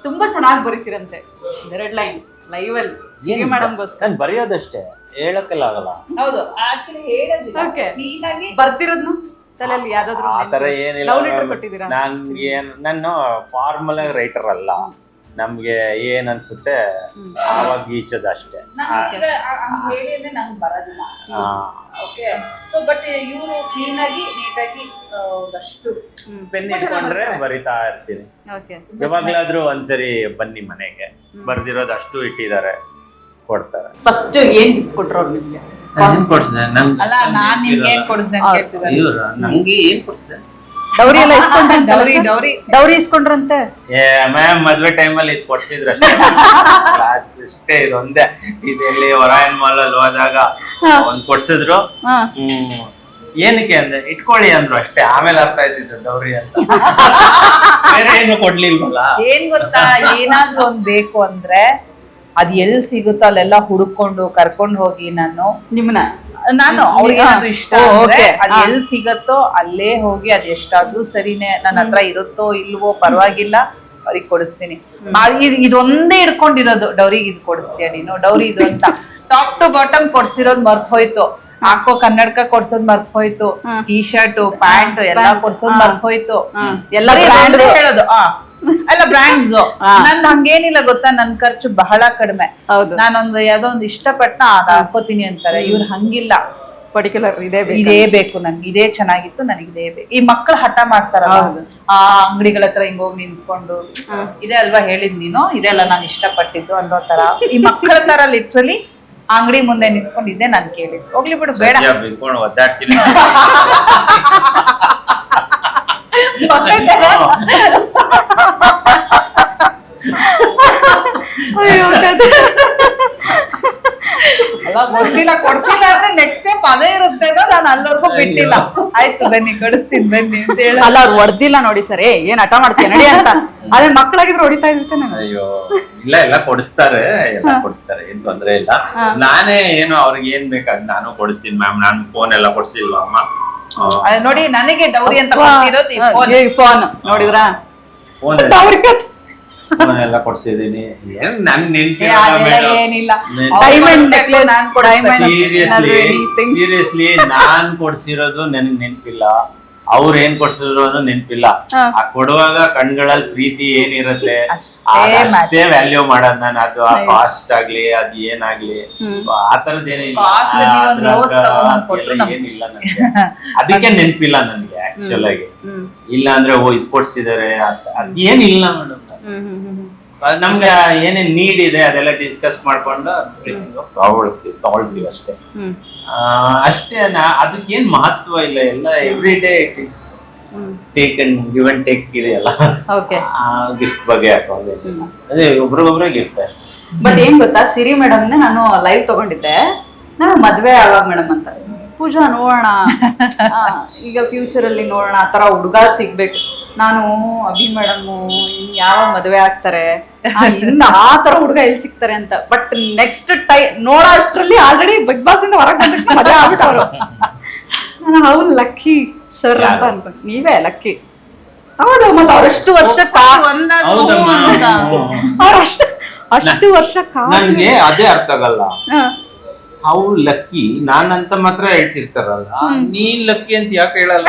ತುಂಬಾ ಚೆನ್ನಾಗಿ ಬರೀತೀರಂತೆ. 2 ಲೈನ್ ಲೈವ್ ಅಲ್ಲಿ ಸಿರಿ ಮೇಡಮ್ಗೋಸ್ಕರ. ನಾನು ಬರೆಯೋದಷ್ಟೇ, ಹೇಳಕ್ಕೆಲ್ಲ ಆಗಲ್ಲ. ಹೌದು, ಆಕ್ಚುಲಿ ಹೇಳೋದಿಲ್ಲ. ಓಕೆ, ಕ್ಲೀನಾಗಿ ಬರ್ತಿರೋದ್ನು ತಲೆಯಲ್ಲಿ ಯಾವ್ದಾದ್ರು ಆ ಥರ ಏನಿಲ್ಲ. ಲವ್ ಲೆಟರ್ ಕೊಟ್ಟಿದ್ದೀರಾ? ನಾನು ಫಾರ್ಮಲ್ ರೈಟರ್ ಅಲ್ಲ. ನಮ್ಗೆ ಏನ್ ಅನ್ಸುತ್ತೆ ಆವಾಗ ಈಚದ ಅಷ್ಟೇ. ಹೇಳಿ ಅಂದ್ರೆ ನಂಗೆ ಬರೋದಿಲ್ಲ. ಓಕೆ, ಸೊ ಬಟ್ ಇವರು ಕ್ಲೀನ್ ಆಗಿ ನೀಟಾಗಿ ಒಂದಷ್ಟು ಪೆನ್ ಇಟ್ಕೊಂಡ್ರೆ ಬರಿತಾ ಇರ್ತೀನಿ. ಯಾವಾಗ್ಲಾದ್ರೂ ಒಂದ್ಸರಿ ಬನ್ನಿ ಮನೆಗೆ, ಬರ್ದಿರೋದು ಅಷ್ಟು ಇಟ್ಟಿದ್ದಾರೆ, ಕೊಡ್ತಾರೆ. ಫಸ್ಟ್ ಏನ್ ಗಿಫ್ಟ್ ಕೊಟ್ರು ಅವ್ರು ನಿಮ್ಗೆ? ಅಲ್ಲ, ನಾನ್ ನಿಮ್ಗೆ ಏನ್ ಕೊಡಿಸ್ದೆ ಅಂತ ಕೇಳ್ತಿದ್ದಾರೆ. ನಂಗೆ ಏನ್ ಕೊಡ್ಸಿದೆ? ಡೌರಿ ಎಲ್ಲ ಇಸ್ಕೊಂಡ್ರೆ ಡೌರಿ ಇಸ್ಕೊಂಡ್ರಂತೆ. ಮ್ಯಾಮ್ ಮದ್ವೆ ಟೈಮಲ್ಲಿ ಇದು ಕೊಡ್ಸಿದ್ರ ಕ್ಲಾಸ್ ಅಷ್ಟೇ, ಇದೊಂದೇ. ಇದೆಲ್ಲಿ ಹೊರಾಯನ್ ಮಾಲ್ ಅಲ್ಲಿ ಹೋದಾಗ ಒಂದ್ ಕೊಡ್ಸಿದ್ರು. ಏನಕ್ಕೆ ಅಂದ್ರೆ ಇಟ್ಕೊಳ್ಳಿ ಅಂದ್ರು ಅಷ್ಟೇ. ಆಮೇಲೆ ಅರ್ಥ ಆಯ್ತಿದ್ರು ಡೌರಿ ಅಂತ, ಬೇರೆ ಏನು ಕೊಡ್ಲಿಲ್ವಲ್ಲ. ಏನ್ ಗೊತ್ತಾ, ಏನಾದ್ರೂ ಒಂದ್ ಬೇಕು ಅಂದ್ರೆ ಅದ್ ಎಲ್ ಸಿಗುತ್ತೋ ಅಲ್ಲೆಲ್ಲ ಹುಡುಕೊಂಡು ಕರ್ಕೊಂಡು ಹೋಗಿ ನಾನು ಅವ್ರಿಗೆ ಏನಾದ್ರು ಇಷ್ಟ ಅಂದ್ರೆ ಅದ್ ಎಲ್ ಸಿಗತ್ತೋ ಅಲ್ಲೇ ಹೋಗಿ ಅದ್ ಎಷ್ಟಾದ್ರೂ ಸರಿನೇ, ನನ್ನ ಹತ್ರ ಇರುತ್ತೋ ಇಲ್ವೋ ಪರವಾಗಿಲ್ಲ, ಅವ್ರಿಗೆ ಕೊಡಿಸ್ತೀನಿ. ಇದೊಂದೇ ಇಟ್ಕೊಂಡಿರೋದು, ಡೌರಿಗೆ ಇದು ಕೊಡಿಸ್ತೀಯ ನೀನು, ಡೌರಿ ಇದು ಅಂತ ಟಾಪ್ ಟು ಬಾಟಮ್ ಕೊಡ್ಸಿರೋದ್ ಮರ್ತ್ ಹೋಯ್ತು. ಹಾಕೋ ಕನ್ನಡಕ ಕೊಡ್ಸೋದ್ ಮರ್ತ್ ಹೋಯ್ತು, ಟೀ ಶರ್ಟ್ ಪ್ಯಾಂಟ್ ಎಲ್ಲಾ ಕೊಡ್ಸೋದ್ ಮರ್ತ್ ಹೋಯ್ತು. ಎಲ್ಲ ಹೇಳೋದು ಅಲ್ಲ ಬ್ರ್ಯಾಂಡ್ಸ್. ನಂದು ಹಂಗೇನಿಲ್ಲ ಗೊತ್ತಾ, ನನ್ ಖರ್ಚು ಬಹಳ ಕಡಿಮೆ. ನಾನೊಂದು ಯಾವ್ದೋ ಒಂದು ಇಷ್ಟಪಟ್ಟ ಅದ ಹಾಕೋತೀನಿ ಅಂತಾರೆ. ಇವ್ರು ಹಂಗಿಲ್ಲ, ಪರ್ಟಿಕ್ಯುಲರ್ ಇದೇ ಬೇಕು ನನ್ಗೆ, ಇದೇ ಚೆನ್ನಾಗಿತ್ತು, ನನಗೆ ಇದೇ ಬೇಕು. ಈ ಮಕ್ಕಳು ಹಠ ಮಾಡ್ತಾರಲ್ಲ, ಆ ಅಂಗಡಿಗಳ ಹತ್ರ ಹಿಂಗ್ ಹೋಗಿ ನಿಂತ್ಕೊಂಡು, ಇದೇ ಅಲ್ವಾ ಹೇಳಿದ್ ನೀನು, ಇದೆಲ್ಲ ನಾನು ಇಷ್ಟಪಟ್ಟಿದ್ದು ಅನ್ನೋ ತರ ಈ ಮಕ್ಕಳ ತರ ಲಿಟ್ರಲಿ ಅಂಗಡಿ ಮುಂದೆ ನಿಂತ್ಕೊಂಡು ಇದೇ ನಾನು ಕೇಳಿದ್ದು. ಹೋಗ್ಲಿ ಬಿಡು, ಬೇಡ. ಒದ್ದಾಡ್ತೀನಿ. ಅಲ್ಲ ಗೊತ್ತಿಲ್ಲ, ಕೊಡ್ಸಿಲ್ಲ ಅಂದ್ರೆ ನೆಕ್ಸ್ಟ್ ಸ್ಟೆಪ್ ಅದೇ ಇರುತ್ತೆ. ನಾನು ಅಲ್ಲವರೆಗೂ ಬಿಟ್ಟಿಲ್ಲ. ಆಯ್ತು ಬನ್ನಿ ಕೊಡಿಸ್ತೀನಿ ಬನ್ನಿ ಅಂತ ಹೇಳಿ. ಅಲ್ಲ ಅವ್ರು ಹೊಡ್ದಿಲ್ಲ ನೋಡಿ ಸರ್, ಏನ್ ಹಠ ಮಾಡ್ತೀನಿ ನಡಿ ಅಂತ. ಅದೇ ಮಕ್ಕಳಾಗಿದ್ರೆ ಹೊಡಿತಾ ಇರುತ್ತೆ ನಾನು. ಅಯ್ಯೋ ಇಲ್ಲ, ಎಲ್ಲ ಕೊಡಿಸ್ತಾರೆ, ಏನ್ ತೊಂದ್ರೆ ಇಲ್ಲ. ನಾನೇ ಏನು ಅವ್ರಿಗೆ ಏನ್ ಬೇಕಾದ್ ನಾನು ಕೊಡಿಸ್ತೀನಿ ಮ್ಯಾಮ್. ನಾನು ಫೋನ್ ಎಲ್ಲ ಕೊಡ್ಸಿಲ್ವಾ ಅಮ್ಮ? ನೋಡಿ ನನಗೆ ಡೌರಿ ಅಂತ ಕೊಟ್ಟಿರೋದು ಫೋನ್ ನೋಡಿದ್ರ, ಫೋನ್ ಎಲ್ಲ ಕೊಡ್ಸಿದೀನಿ. ಏನ್ ನನ್ ಏನಿಲ್ಲ. ಸೀರಿಯಸ್ಲಿ ನಾನ್ ಕೊಡ್ಸಿರೋದು ನನಗ್ ನೆನ್ಪಿಲ್ಲ, ಅವ್ರ ಏನ್ ಕೊಡ್ಸಿದ್ರು ಅನ್ನೋ ನೆನ್ಪಿಲ್ಲ. ಆ ಕೊಡುವಾಗ ಕಣ್ಗಳಲ್ಲಿ ಪ್ರೀತಿ ಏನಿರುತ್ತೆ ಅಷ್ಟೇ ವ್ಯಾಲ್ಯೂ ಮಾಡೋದ್ ನಾನು. ಅದು ಆ ಕಾಸ್ಟ್ ಆಗ್ಲಿ ಅದ್ ಏನಾಗ್ಲಿ ಆ ತರದ್ ಏನಿಲ್ಲ, ಏನಿಲ್ಲ ನನ್ಗೆ. ಅದಕ್ಕೆ ನೆನ್ಪಿಲ್ಲ ನನ್ಗೆ ಆಕ್ಚುಲ್ ಆಗಿ. ಇಲ್ಲ ಅಂದ್ರೆ ಇದ್ ಕೊಡ್ಸಿದಾರೆ ಅದೇನಿಲ್ಲ ಮೇಡಮ್. ನಮ್ಗೆ ಏನೇನ್ ನೀಡ್ ಇದೆ ಅದೆಲ್ಲ ಡಿಸ್ಕಸ್ ಮಾಡ್ಕೊಂಡು ತಗೊಳ್ತೀವಿ ಅಷ್ಟೇ. ಅಷ್ಟೇ, ಅದಕ್ಕೇನ್ ಮಹತ್ವ ಇಲ್ಲ. ಎಲ್ಲ every day it is take and give and take ಇದೆಯಲ್ಲ. ಗಿಫ್ಟ್ ಬಗ್ಗೆ ಹಾಕೋದಿಲ್ಲ, ಅದೇ ಒಬ್ರಿಗೊಬ್ರೆ ಗಿಫ್ಟ್ ಅಷ್ಟೇ. ಬಟ್ ಏನ್ ಗೊತ್ತಾ, ಸಿರಿ ಮೇಡಮ್ನೆ ನಾನು ಲೈವ್ ತಗೊಂಡಿದ್ದೆ. ನಾನು ಮದ್ವೆ ಆವಾಗ ಮೇಡಮ್ ಅಂತ, ಪೂಜಾ ನೋಡೋಣ ಈಗ ಫ್ಯೂಚರ್ ಅಲ್ಲಿ ನೋಡೋಣ ಆ ತರ ಹುಡುಗ ಸಿಗ್ಬೇಕು. ನಾನು ಅಭಿ ಮೇಡಮ್ ಯಾವ ಮದುವೆ ಆಗ್ತಾರೆ, ಇನ್ನ ಆ ತರ ಹುಡುಗ ಎಲ್ಲಿ ಸಿಗ್ತಾರೆ ಅಂತ. ಬಟ್ ನೆಕ್ಸ್ಟ್ ಟೈಮ್ ನೋಡೋ ಅಷ್ಟ್ರಲ್ಲಿ ಆಲ್ರೆಡಿ ಬಿಗ್ ಬಾಸ್ ಇಂದ ಹೊರಗೆ ಬಂದ ಮದುವೆ ಆಗ್ಬಿಟ್ಟವ್ರು. ನಾನು ಅವ್ರು ಲಕ್ಕಿ ಸರ್ ಅಂತ ಅನ್ಕೊಂಡು. ನೀವೇ ಲಕ್ಕಿ. ಹೌದು, ಮತ್ತೆ ಅವ್ರಷ್ಟು ವರ್ಷ ಅಷ್ಟು ವರ್ಷ ನನ್ಗೆ ಅದೇ ಅರ್ಥ ಆಗಲ್ಲ. ಅವ್ರು ಲಕ್ಕಿ, ನಾನಂತ ಮಾತ್ರ ಹೇಳ್ತಿರ್ತಾರಲ್ಲ, ನೀನ್ ಲಕ್ಕಿ ಅಂತ ಯಾಕೆ ಹೇಳಲ್ಲ?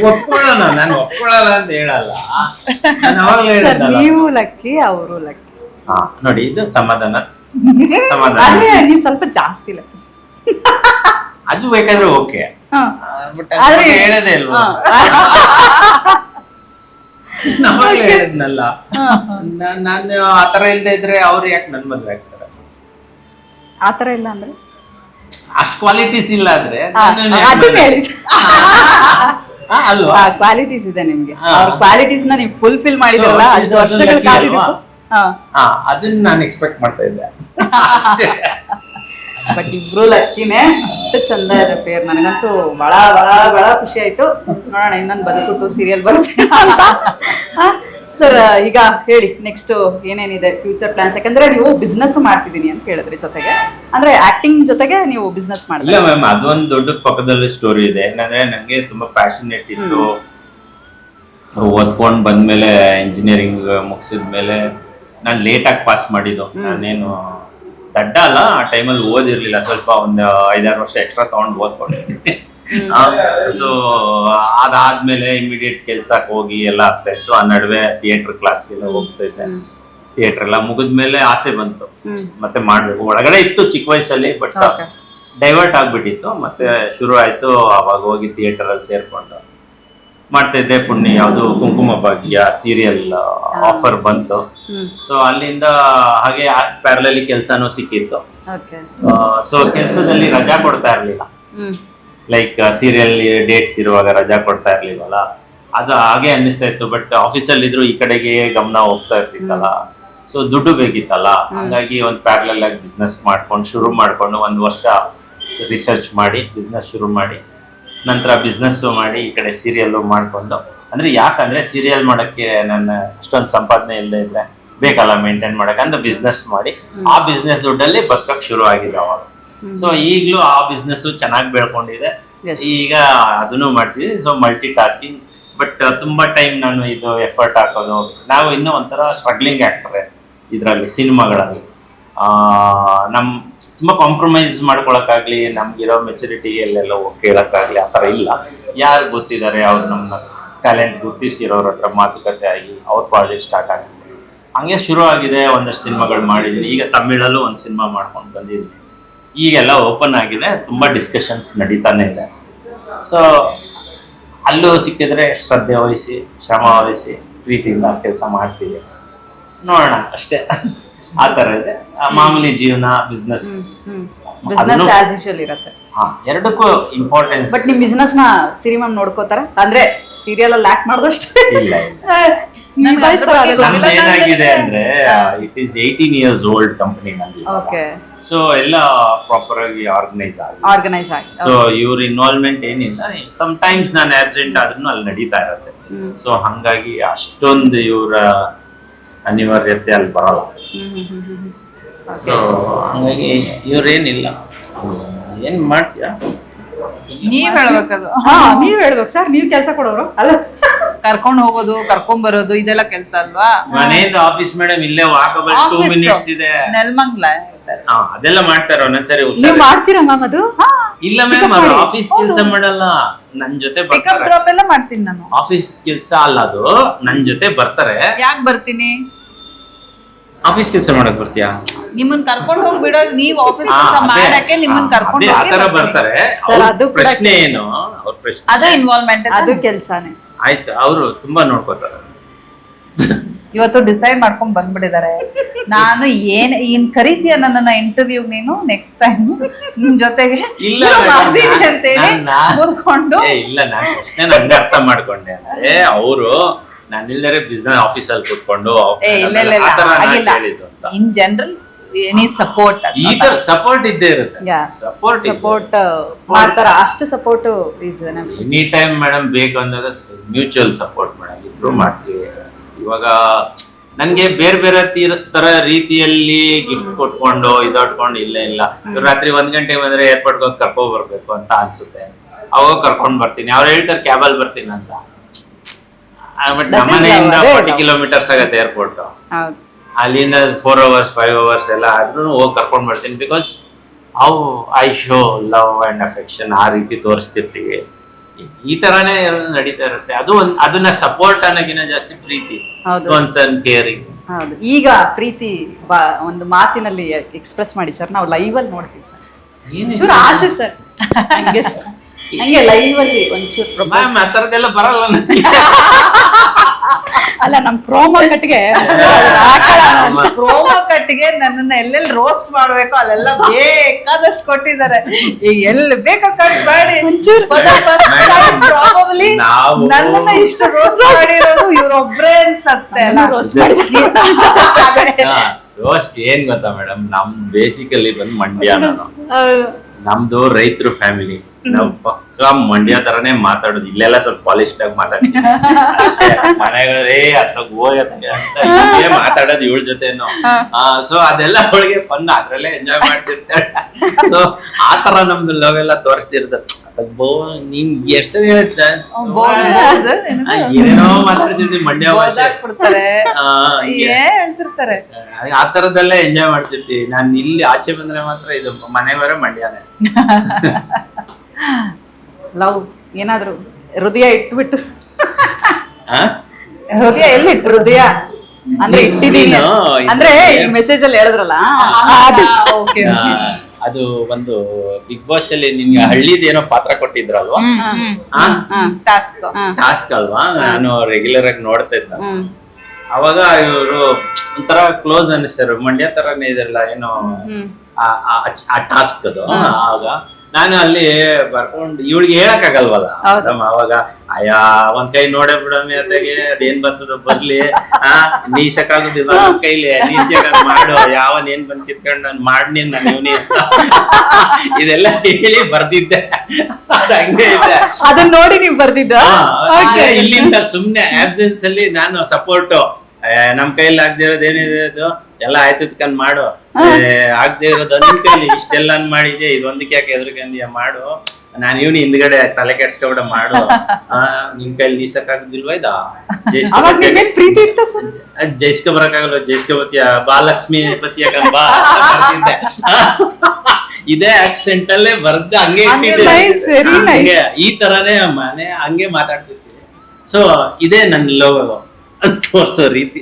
ಒಪ್ಕೊಳ್ಳೋಣ, ನಾನು ಒಪ್ಕೊಳ್ಳಲ್ಲ ಅಂತ ಹೇಳಲ್ಲ. ನೀವು ಲಕ್ಕಿ, ಅವರು ಲಕ್ಕಿ. ನೋಡಿ, ಇದು ಸಮಾಧಾನ. ನೀವು ಸ್ವಲ್ಪ ಜಾಸ್ತಿ ಲಕ್ಕಿ. ಅದು ಬೇಕಾದ್ರೆ ಓಕೆ, ಹೇಳದೇ ಇಲ್ವಾ? ನಾವಾಗ್ಲೇ ಹೇಳಿದ್ನಲ್ಲ, ನಾನು ಆತರ ಇಲ್ದೇ ಇದ್ರೆ ಅವ್ರು ಯಾಕೆ ನನ್ ಮದ್ವೆ ಆಗ್ತಾರೆ? ಆತರ ಇಲ್ಲ ಅಂದ್ರೆ ಅಷ್ಟ್ ಕ್ವಾಲಿಟೀಸ್ ಇಲ್ಲ ಆದ್ರೆ ಅಲ್ವಾ? ಕ್ವಾಲಿಟೀಸ್ ಇದೆ ನಿಮ್ಗೆ, ಅವ್ರ ಕ್ವಾಲಿಟೀಸ್ ನ ನೀವು ಫುಲ್ಫಿಲ್ ಮಾಡಿದ್ರಲ್ಲ ಅಷ್ಟು ವರ್ಷಗಳ ಕಾದಿದ್ದು. ಅದನ್ನ ನಾನು ಎಕ್ಸ್ಪೆಕ್ಟ್ ಮಾಡ್ತಾ ಇದ್ದೆ. ಬಟ್ ಇಬ್ರು ಲಕ್ಕಿನೇ, ಅಷ್ಟು ಚಂದ ಇದೆ ಪೇರ್. ನನಗಂತೂ ಬಹಳ ಬಹಳ ಬಹಳ ಖುಷಿ ಆಯ್ತು. ನೋಡೋಣ ಇನ್ನೊಂದು ಬದುಕುಟ್ಟು ಸೀರಿಯಲ್ ಬರುತ್ತೆ ಅಂತ. ಸರ್ ಈಗ ಹೇಳಿ, ನೆಕ್ಸ್ಟ್ ಏನೇನಿದೆ ಫ್ಯೂಚರ್ ಪ್ಲಾನ್ಸ್? ಯಾಕಂದ್ರೆ ನೀವು ಬಿಸ್ನೆಸ್ ಮಾಡ್ತಿದ್ದೀನಿ ಅಂತ ಹೇಳಿದ್ರಿ, ಜೊತೆಗೆ ಅಂದ್ರೆ ಆಕ್ಟಿಂಗ್ ಜೊತೆಗೆ ನೀವು ಬಿಸ್ನೆಸ್ ಮಾಡಿದ್ರಿ. ಇಲ್ಲ ಮ್ಯಾಮ್, ಅದೊಂದು ದೊಡ್ಡ ಪಕ್ಕದಲ್ಲಿ ಸ್ಟೋರಿ ಇದೆ. ಏನಂದ್ರೆ ನಂಗೆ ತುಂಬಾ ಪ್ಯಾಷನೇಟ್ ಇತ್ತು. ಓದ್ಕೊಂಡ್ ಬಂದ್ಮೇಲೆ ಇಂಜಿನಿಯರಿಂಗ್ ಮುಗಿಸಿದ್ಮೇಲೆ ನಾನು ಲೇಟಾಗಿ ಪಾಸ್ ಮಾಡಿದ್ದು. ನಾನೇನು ದಡ್ಡ ಅಲ್ಲ, ಆ ಟೈಮಲ್ಲಿ ಓದಿರ್ಲಿಲ್ಲ. ಸ್ವಲ್ಪ ಒಂದು 5-6 ವರ್ಷ ಎಕ್ಸ್ಟ್ರಾ ತಗೊಂಡು ಓದ್ಕೊಂಡಿದ್ದೀನಿ. ಸೊ ಅದಾದ್ಮೇಲೆ ಇಮಿಡಿಯೇಟ್ ಕೆಲ್ಸಕ್ಕೆ ಹೋಗಿ ಎಲ್ಲ ಆಗ್ತಾ ಇತ್ತು. ಆ ನಡುವೆ ಥಿಯೇಟರ್ ಕ್ಲಾಸ್ಗೆಲ್ಲ ಹೋಗ್ತಾ ಇದ್ದೆ. ಥಿಯೇಟರ್ ಎಲ್ಲ ಮುಗಿದ್ಮೇಲೆ ಆಸೆ ಬಂತು ಮತ್ತೆ ಮಾಡ್ಬೇಕು. ಒಳಗಡೆ ಇತ್ತು ಚಿಕ್ಕ ವಯಸ್ಸಲ್ಲಿ, ಬಟ್ ಡೈವರ್ಟ್ ಆಗ್ಬಿಟ್ಟಿತ್ತು. ಮತ್ತೆ ಶುರು ಆಯ್ತು. ಅವಾಗ ಹೋಗಿ ಥಿಯೇಟರ್ ಅಲ್ಲಿ ಸೇರ್ಕೊಂಡು ಮಾಡ್ತಾ ಇದ್ದೆ. ಪುಣ್ಯ ಯಾವುದು ಕುಂಕುಮ ಭಾಗ್ಯ ಸೀರಿಯಲ್ ಆಫರ್ ಬಂತು. ಸೊ ಅಲ್ಲಿಂದ ಹಾಗೆ ಪ್ಯಾರಲಲ್ಲಿ ಕೆಲಸನೂ ಸಿಕ್ಕಿತ್ತು. ಸೊ ಕೆಲಸದಲ್ಲಿ ರಜಾ ಕೊಡ್ತಾ ಇರ್ಲಿಲ್ಲ. ಲೈಕ್ ಸೀರಿಯಲ್ ಡೇಟ್ಸ್ ಇರುವಾಗ ರಜಾ ಕೊಡ್ತಾ ಇರ್ಲಿಲ್ವಲ್ಲ, ಅದು ಹಾಗೆ ಅನ್ನಿಸ್ತಾ ಇತ್ತು. ಬಟ್ ಆಫೀಸಲ್ಲಿ ಇದ್ರು ಈ ಕಡೆಗೆ ಗಮನ ಹೋಗ್ತಾ ಇರ್ತಿತ್ತಲ್ಲ. ಸೊ ದುಡ್ಡು ಬೇಕಿತ್ತಲ್ಲ, ಹಾಗಾಗಿ ಒಂದು ಪ್ಯಾರಲಲ್ ಆಗಿ ಬಿಸ್ನೆಸ್ ಶುರು ಮಾಡ್ಕೊಂಡು 1 ವರ್ಷ ರಿಸರ್ಚ್ ಮಾಡಿ ಬಿಸ್ನೆಸ್ ಶುರು ಮಾಡಿ, ನಂತರ ಬಿಸ್ನೆಸ್ ಮಾಡಿ ಈ ಕಡೆ ಸೀರಿಯಲ್ ಮಾಡ್ಕೊಂಡು. ಅಂದ್ರೆ ಯಾಕಂದ್ರೆ ಸೀರಿಯಲ್ ಮಾಡಕ್ಕೆ ನನ್ನ ಅಷ್ಟೊಂದು ಸಂಪಾದನೆ ಇಲ್ಲದೆ ಇದ್ರೆ ಬೇಕಲ್ಲ ಮೇಂಟೈನ್ ಮಾಡಕ್ಕೆ ಅಂತ ಬಿಸ್ನೆಸ್ ಮಾಡಿ ಆ ಬಿಸ್ನೆಸ್ ದುಡ್ಡಲ್ಲಿ ಬದುಕಕ್ಕೆ ಶುರು ಆಗಿದೆ ಅವಾಗ. ಸೊ ಈಗಲೂ ಆ ಬಿಸ್ನೆಸ್ ಚೆನ್ನಾಗಿ ಬೆಳ್ಕೊಂಡಿದೆ. ಈಗ ಅದನ್ನು ಮಾಡ್ತೀವಿ. So multi tasking. ಬಟ್ ತುಂಬಾ ಟೈಮ್ ನಾನು ಇದು ಎಫರ್ಟ್ ಹಾಕೋದು. ನಾವು ಇನ್ನೂ ಒಂಥರ ಸ್ಟ್ರಗ್ಲಿಂಗ್ ಆಕ್ಟರ್ ಇದರಲ್ಲಿ ಸಿನಿಮಾಗಳಲ್ಲಿ. ತುಂಬಾ ಕಾಂಪ್ರಮೈಸ್ ಮಾಡ್ಕೊಳಕ್ಕಾಗ್ಲಿ, ನಮ್ಗಿರೋ ಮೆಚುರಿಟಿ ಎಲ್ಲೆಲ್ಲ ಕೇಳಕ್ಕಾಗ್ಲಿ ಆ ಥರ ಇಲ್ಲ. ಯಾರು ಗೊತ್ತಿದ್ದಾರೆ ಅವ್ರು ನಮ್ಮ ಟ್ಯಾಲೆಂಟ್ ಗುರ್ತಿಸಿರೋರ ಹತ್ರ ಮಾತುಕತೆ ಆಗಿ ಅವ್ರ ಪ್ರಾಜೆಕ್ಟ್ ಸ್ಟಾರ್ಟ್ ಆಗಿದೆ. ಹಂಗೆ ಶುರು ಆಗಿದೆ. ಒಂದಷ್ಟು ಸಿನಿಮಾಗಳು ಮಾಡಿದ್ದೀನಿ. ಈಗ ತಮಿಳಲ್ಲೂ ಒಂದು ಸಿನಿಮಾ ಮಾಡ್ಕೊಂಡು ಬಂದಿದ್ದೀನಿ. ಈಗೆಲ್ಲ ಓಪನ್ ಆಗಿದೆ. ತುಂಬಾ ಡಿಸ್ಕಷನ್ಸ್ ನಡೀತಾನೆ ಇದೆ. ಸೊ ಅಲ್ಲೂ ಸಿಕ್ಕಿದ್ರೆ ಶ್ರದ್ಧೆ ವಹಿಸಿ ಶ್ರಮ ವಹಿಸಿ ಪ್ರೀತಿಯಿಂದ ಕೆಲಸ ಮಾಡ್ತೀವಿ. ನೋಡೋಣ ಅಷ್ಟೇ. ಆ ತರ ಇದೆ ಮಾಮೂಲಿ ಜೀವನ. ಬಿಸ್ನೆಸ್ ಇರುತ್ತೆ. ಎರಡಕ್ಕೂ ಇಂಪಾರ್ಟೆನ್ಸ್. ಬಟ್ ನಿಮ್ ಬಿಸ್ನೆಸ್ ನ ಸಿರಿ ಮ್ಯಾಮ್ ನೋಡ್ಕೋತಾರ? ಅಂದ್ರೆ ಸೀರಿಯಲ್ ಅಲ್ಲಿ ಆಕ್ಟ್ ಮಾಡೋದಷ್ಟು ಇಲ್ಲ. ಏನಾಗಿದೆ ಅಂದ್ರೆ it is 18 years old company ನಂದು. ಸೊ ಎಲ್ಲ ಪ್ರಾಪರ್ ಆಗಿ ಆರ್ಗನೈಸ್ ಆಗಿ. ಸೊ ಇವ್ರ ಇನ್ವಾಲ್ವ್ಮೆಂಟ್ ಏನಿಲ್ಲ. ಸಮ್ ಟೈಮ್ಸ್ ನಾನು ಆಬ್ಸೆಂಟ್ ಆದ್ರೂ ಅಲ್ಲಿ ನಡೀತಾ ಇರತ್ತೆ. ಸೊ ಹಂಗಾಗಿ ಅಷ್ಟೊಂದು ಇವರ ಅನಿವಾರ್ಯತೆ ಅಲ್ಲಿ ಬರಲ್ಲ. ಸೊ ಹಂಗಾಗಿ ಇವ್ರೇನಿಲ್ಲ. ಏನ್ ಮಾಡ್ತೀಯಾ ನೀವ್ ಹೇಳ್ಬೇಕದು. ನೀವ್ ಹೇಳ್ಬೇಕು ಸರ್. ನೀವ್ ಕೆಲಸ ಕೊಡೋರು ಅಲ್ಲ. ಕರ್ಕೊಂಡ್ ಹೋಗೋದು ಕರ್ಕೊಂಡ್ ಬರೋದು ಇದೆಲ್ಲ ಕೆಲಸ ಅಲ್ವಾ? ಮನೆಯಿಂದ ಆಫೀಸ್ ಮೇಡಮ್ ಇಲ್ಲೇ ವಾಕಬಲ್ 2 minutes ಇದೆ. ನೆಲಮಂಗಲ ಅದೆಲ್ಲ ಮಾಡ್ತಾರೆ ಒಂದೊಂದ್ಸರಿ. ನೀವ್ ಮಾಡ್ತೀರಾ ಮ್ಯಾಮ್ ಅದು? ಇಲ್ಲ ಮ್ಯಾಮ್, ಅವ್ರು ಆಫೀಸ್ ಕೆಲಸ ಮಾಡಲ್ಲ, ನನ್ ಜೊತೆ ಪಿಕಪ್ ಡ್ರಾಪ್ ಎಲ್ಲ ಮಾಡ್ತೀನಿ ನಾನು. ಆಫೀಸ್ ಕೆಲಸ ಅಲ್ಲ ಅದು, ನನ್ ಜೊತೆ ಬರ್ತಾರೆ. ಯಾಕೆ ಬರ್ತೀನಿ? ಆಫೀಸ್ ಕೆಲಸ ಮಾಡಕ್ ಬರ್ತೀಯಾ? ನಿಮ್ಮನ್ ಕರ್ಕೊಂಡ್ ಹೋಗಿ ಬಿಡೋದು. ನೀವ್ ಆಫೀಸ್ ಕೆಲಸ ಮಾಡಕ್ಕೆ ನಿಮ್ಮನ್ ಕರ್ಕೊಂಡ್ ಹೋಗಿ ಆತರ ಬರ್ತಾರೆ. ಅದು ಪ್ರಶ್ನೆ ಏನು? ಅವ್ರ ಪ್ರಶ್ನೆ ಅದು ಇನ್ವಾಲ್ವ್ಮೆಂಟ್, ಅದು ಕೆಲಸನೇ. ಆಯ್ತು, ಅವರು ತುಂಬಾ ನೋಡ್ಕೋತಾರೆ. ಇವತ್ತು ಡಿಸೈಡ್ ಮಾಡ್ಕೊಂಡ್ ಬಂದ್ಬಿಟ್ಟಿದ್ದಾರೆ. ನಾನು ಏನ್ ಕರೀತೀಯ ನನ್ನನ್ನ ಇಂಟರ್ವ್ಯೂ, ನೀನು ನೆಕ್ಸ್ಟ್ ಟೈಮ್ ನಿಮ್ ಜೊತೆಗೆ ಇಲ್ಲ ಅಂತೇಳಿ ಕೂತ್ಕೊಂಡು. ಇಲ್ಲ, ನಾನು ಪ್ರಶ್ನೆ ನಂಗೆ ಅರ್ಥ ಮಾಡ್ಕೊಂಡೆ. ಅಂದ್ರೆ ಅವರು ನಾನಿಲ್ಲದೆ ಬಿಸ್ನೆಸ್ ಆಫೀಸ್ ಅಲ್ಲಿ ಕೂತ್ಕೊಂಡು ಇನ್ ಜನರಲ್ ಎನಿ ಸಪೋರ್ಟ್, ಈ ತರ ಸಪೋರ್ಟ್ ಇದ್ದೇ ಇರುತ್ತೆ. ಸಪೋರ್ಟ್ ಮಾಡ್ತಾರ, ಅಷ್ಟು ಸಪೋರ್ಟ್ ಎನಿ ಟೈಮ್ ಮೇಡಮ್. ಬೇಕು ಅಂದಾಗ ಮ್ಯೂಚುವಲ್ ಸಪೋರ್ಟ್ ಮೇಡಮ್ ಇಬ್ರು ಮಾಡ್ತೀವಿ. ಇವಾಗ ನನ್ಗೆ ಬೇರೆ ಬೇರೆ ತರ ರೀತಿಯಲ್ಲಿ ಗಿಫ್ಟ್ ಕೊಟ್ಕೊಂಡು ಇದಾಡ್ಕೊಂಡು ಇಲ್ಲ ರಾತ್ರಿ 1 ಗಂಟೆ ಬಂದ್ರೆ ಏರ್ಪೋರ್ಟ್ ಹೋಗಿ ಕರ್ಕೊಂಡ್ ಬರ್ಬೇಕು ಅಂತ ಅನ್ಸುತ್ತೆ. ಅವಾಗ ಕರ್ಕೊಂಡ್ ಬರ್ತೀನಿ. ಅವ್ರು ಹೇಳ್ತಾರೆ ಕ್ಯಾಬಲ್ ಬರ್ತೀನಿ ಅಂತ. ಬಟ್ ನಮ್ಮನೆಯಿಂದ 40 kilometers ಆಗತ್ತೆ ಏರ್ಪೋರ್ಟ್. ಅಲ್ಲಿಂದ 4 hours 5 hours ಎಲ್ಲ ಆದ್ರೂ ಹೋಗಿ ಕರ್ಕೊಂಡ್ ಬರ್ತೀನಿ. Because how I show love and affection ಆ ರೀತಿ ತೋರಿಸ್ತಿರ್ತೀವಿ. ಈ ತರಾನೇ ನಡೀತಾ ಇರುತ್ತೆ. ಅದು ಅದನ್ನ ಸಪೋರ್ಟ್ ಅನ್ನೋಕಿನ ಜಾಸ್ತಿ ಪ್ರೀತಿ, ಕನ್ಸರ್ನ್, ಕೇರಿಂಗ್. ಹೌದು. ಈಗ ಪ್ರೀತಿ ಒಂದು ಮಾತಿನಲ್ಲಿ ಎಕ್ಸ್ಪ್ರೆಸ್ ಮಾಡಿ ಸರ್, ನಾವು ಲೈವ್ ಅಲ್ಲಿ ನೋಡ್ತೀವಿ ಸರ್. ಆಸೆ ಸರ್ ಹಂಗೆ ಲೈವ್ ಅಲ್ಲಿ ಒಂಚೂರು. ಮ್ಯಾಮ್ ಆ ತರದೆಲ್ಲ ಬರಲ್ಲ ನನಗೆ. ಅಲ್ಲ, ನಮ್ ಪ್ರೋಮೋ ಕಟ್ಗೆ ನನ್ನನ್ನ ಎಲ್ಲೆಲ್ಲಿ ರೋಸ್ಟ್ ಮಾಡ್ಬೇಕು ಅಲ್ಲೆಲ್ಲ ಬೇಕಾದಷ್ಟು ಕೊಟ್ಟಿದ್ದಾರೆ. ಈಗ ಎಲ್ಲಿ ಬೇಕೋ ಕಟ್ ಮಾಡಿ ನನ್ನನ್ನ ಇಷ್ಟು ರೋಸ್ಟ್ ಮಾಡಿರೋದು ಇವ್ರೊಬ್ರೇ ಅನ್ಸತ್ತೆ. ರೋಸ್ಟ್ ಏನ್ ಗೊತ್ತಾ ಮೇಡಮ್, ನಮ್ ಬೇಸಿಕಲಿ ಬಂದು ಮಂಡ್ಯ. ನಮ್ದು ರೈತರು ಫ್ಯಾಮಿಲಿ. ನಾವು ಪಕ್ಕ ಮಂಡ್ಯ ತರನೇ ಮಾತಾಡೋದು. ಇಲ್ಲೆಲ್ಲ ಸ್ವಲ್ಪ ಪಾಲಿಶ್ಡ್ ಆಗಿ ಮಾತಾಡ್ತೀವಿ. ಮನೆಗೆ ಅಂತ ಮಾತಾಡೋದು ಇವಳ ಜೊತೆನು. ಸೊ ಅದೆಲ್ಲ ಅವಳಿಗೆ ಫನ್, ಅದ್ರಲ್ಲೇ ಎಂಜಾಯ್ ಮಾಡ್ತಿರ್ತಾಳೆ. ಸೊ ಆತರ ನಮ್ದು ಲವ್ ಎಲ್ಲ ತೋರಿಸ್ತಿರ್ತಾರೆ. ನೀನ್ ಎಷ್ಟ್ ಸರಿ ಹೇಳುತ್ತೆ ಏನೇನೋ ಮಾತಾಡ್ತಿರ್ತೀವಿ ಮಂಡ್ಯ ಹೇಳ್ತಿರ್ತಾರೆ. ಆ ತರದೆಲ್ಲ ಎಂಜಾಯ್ ಮಾಡ್ತಿರ್ತೀವಿ. ನಾನ್ ಇಲ್ಲಿ ಆಚೆ ಬಂದ್ರೆ ಮಾತ್ರ ಇದು ಮನೆ ಬೇರೆ ಮಂಡ್ಯನೇ. ಲವ್ ಏನಾದ್ರು ಹೃದಯ ಇಟ್ಬಿಟ್ಟು ಆ? ಹೃದಯ ಎಲ್ಲಿಟ್ಟು ಹೃದಯ ಅಂದ್ರೆ ಇಟ್ಟಿದ್ದೀನಿ ನೀನು ಅಂದ್ರೆ ಮೆಸೇಜ್ ಅಲ್ಲಿ ಹೇಳಿದ್ರಲ್ಲ ಓಕೆ ಆ, ಅದು ಒಂದು ಬಿಗ್ ಬಾಸ್ ಅಲ್ಲಿ ನಿನ್ಗೆ ಹಳ್ಳಿದೇನೋ ಪಾತ್ರ ಕೊಟ್ಟಿದ್ರಲ್ವಾ ಟಾಸ್ಕ್ ಟಾಸ್ಕ್ ಅಲ್ವಾ ನಾನು ರೆಗ್ಯುಲರ್ ಆಗಿ ನೋಡ್ತಾ ಇದ್ದ ಹ್ಮ್ ಅವಾಗ ಇವರು ಒಂಥರ ಕ್ಲೋಸ್ ಅನಿಸ್ತಾರೆ ಮಂಡ್ಯ ತರನೇ ಇದೆಲ್ಲ ಏನೋ ಹ್ಮ್ ಆ ಟಾಸ್ಕ್ ಅದು ಆಗ ನಾನು ಅಲ್ಲಿ ಬರ್ಕೊಂಡು ಇವಳಿಗೆ ಹೇಳಕ್ ಆಗಲ್ವಲ್ಲ ಅವಾಗ ಅಯ್ಯ ಒಂದ್ ಕೈ ನೋಡೇ ಬಿಡಮ್ಮಿ ಅದಾಗೆ ಅದೇನ್ ಬರ್ತದ ಬರ್ಲಿ ನೀಸಕ್ಕಾಗುದಿಲ್ಲ ನನ್ ಕೈಲಿ ನೀಸಕ್ ಮಾಡು ಯಾವನ್ ಏನ್ ಬಂದ್ ಕಿತ್ಕೊಂಡ್ ನಾನ್ ಮಾಡ್ನಿ ನಾನು ಇವನಿ ಇದೆಲ್ಲ ಹೇಳಿ ಬರ್ದಿದ್ದೆ ಅದ್ ಹಂಗೆ ಇದೆ ಅದನ್ನ ನೋಡಿ ನೀವ್ ಬರ್ದಿದ್ದ ಇಲ್ಲಿಂದ ಸುಮ್ನೆ ಆಬ್ಸೆನ್ಸ್ ಅಲ್ಲಿ ನಾನು ಸಪೋರ್ಟ್ ನಮ್ ಕೈಲಿ ಆಗದೆ ಇರೋದು ಏನಿದೆ ಅದು ಎಲ್ಲ ಆಯ್ತದ್ಕಂಡ್ ಮಾಡು ಆಗದೆ ಇರೋದು ಒಂದ್ ಕೈಲಿ ಇಷ್ಟೆಲ್ಲ ಮಾಡಿದ್ದೆ ಇದೊಂದಕ್ಕೆ ಯಾಕೆ ಎದುರ್ಕಂದಿಯ ಮಾಡು ನಾನು ಇವನು ಹಿಂದ್ಗಡೆ ತಲೆ ಕೆಡ್ಸ್ಕೊಬಿಡ ಮಾಡು ನಿನ್ ಕೈಲಿ ನೀಸಕ್ ಆಗುದಿಲ್ವಾ ಇದ ಅವಾಗ ನಿಮ್ಗೆ ಪ್ರೀತಿ ಇತ್ತು ಸರ್ ಜೈಸ್ಕೊ ಬರಕ್ಕಾಗಲ್ವ ಜೈಸ್ಕೊ ಬತ್ತಿಯ ಬಾಲಕ್ಷ್ಮಿ ಬತ್ತಿಯ ಬಾ ಬರ್ತಿದ್ದೆ ಇದೇ ಆಕ್ಸೆಂಟ್ ಅಲ್ಲೇ ಬರ್ದ ಹಂಗೆ Nice, very nice. ಹಂಗೆ ಈ ತರಾನೇ ಮನೆ ಹಂಗೆ ಮಾತಾಡ್ತಿರ್ತೀನಿ ಸೊ ಇದೇ ನನ್ ಲವ್ ತೋರ್ಸೋ ರೀತಿ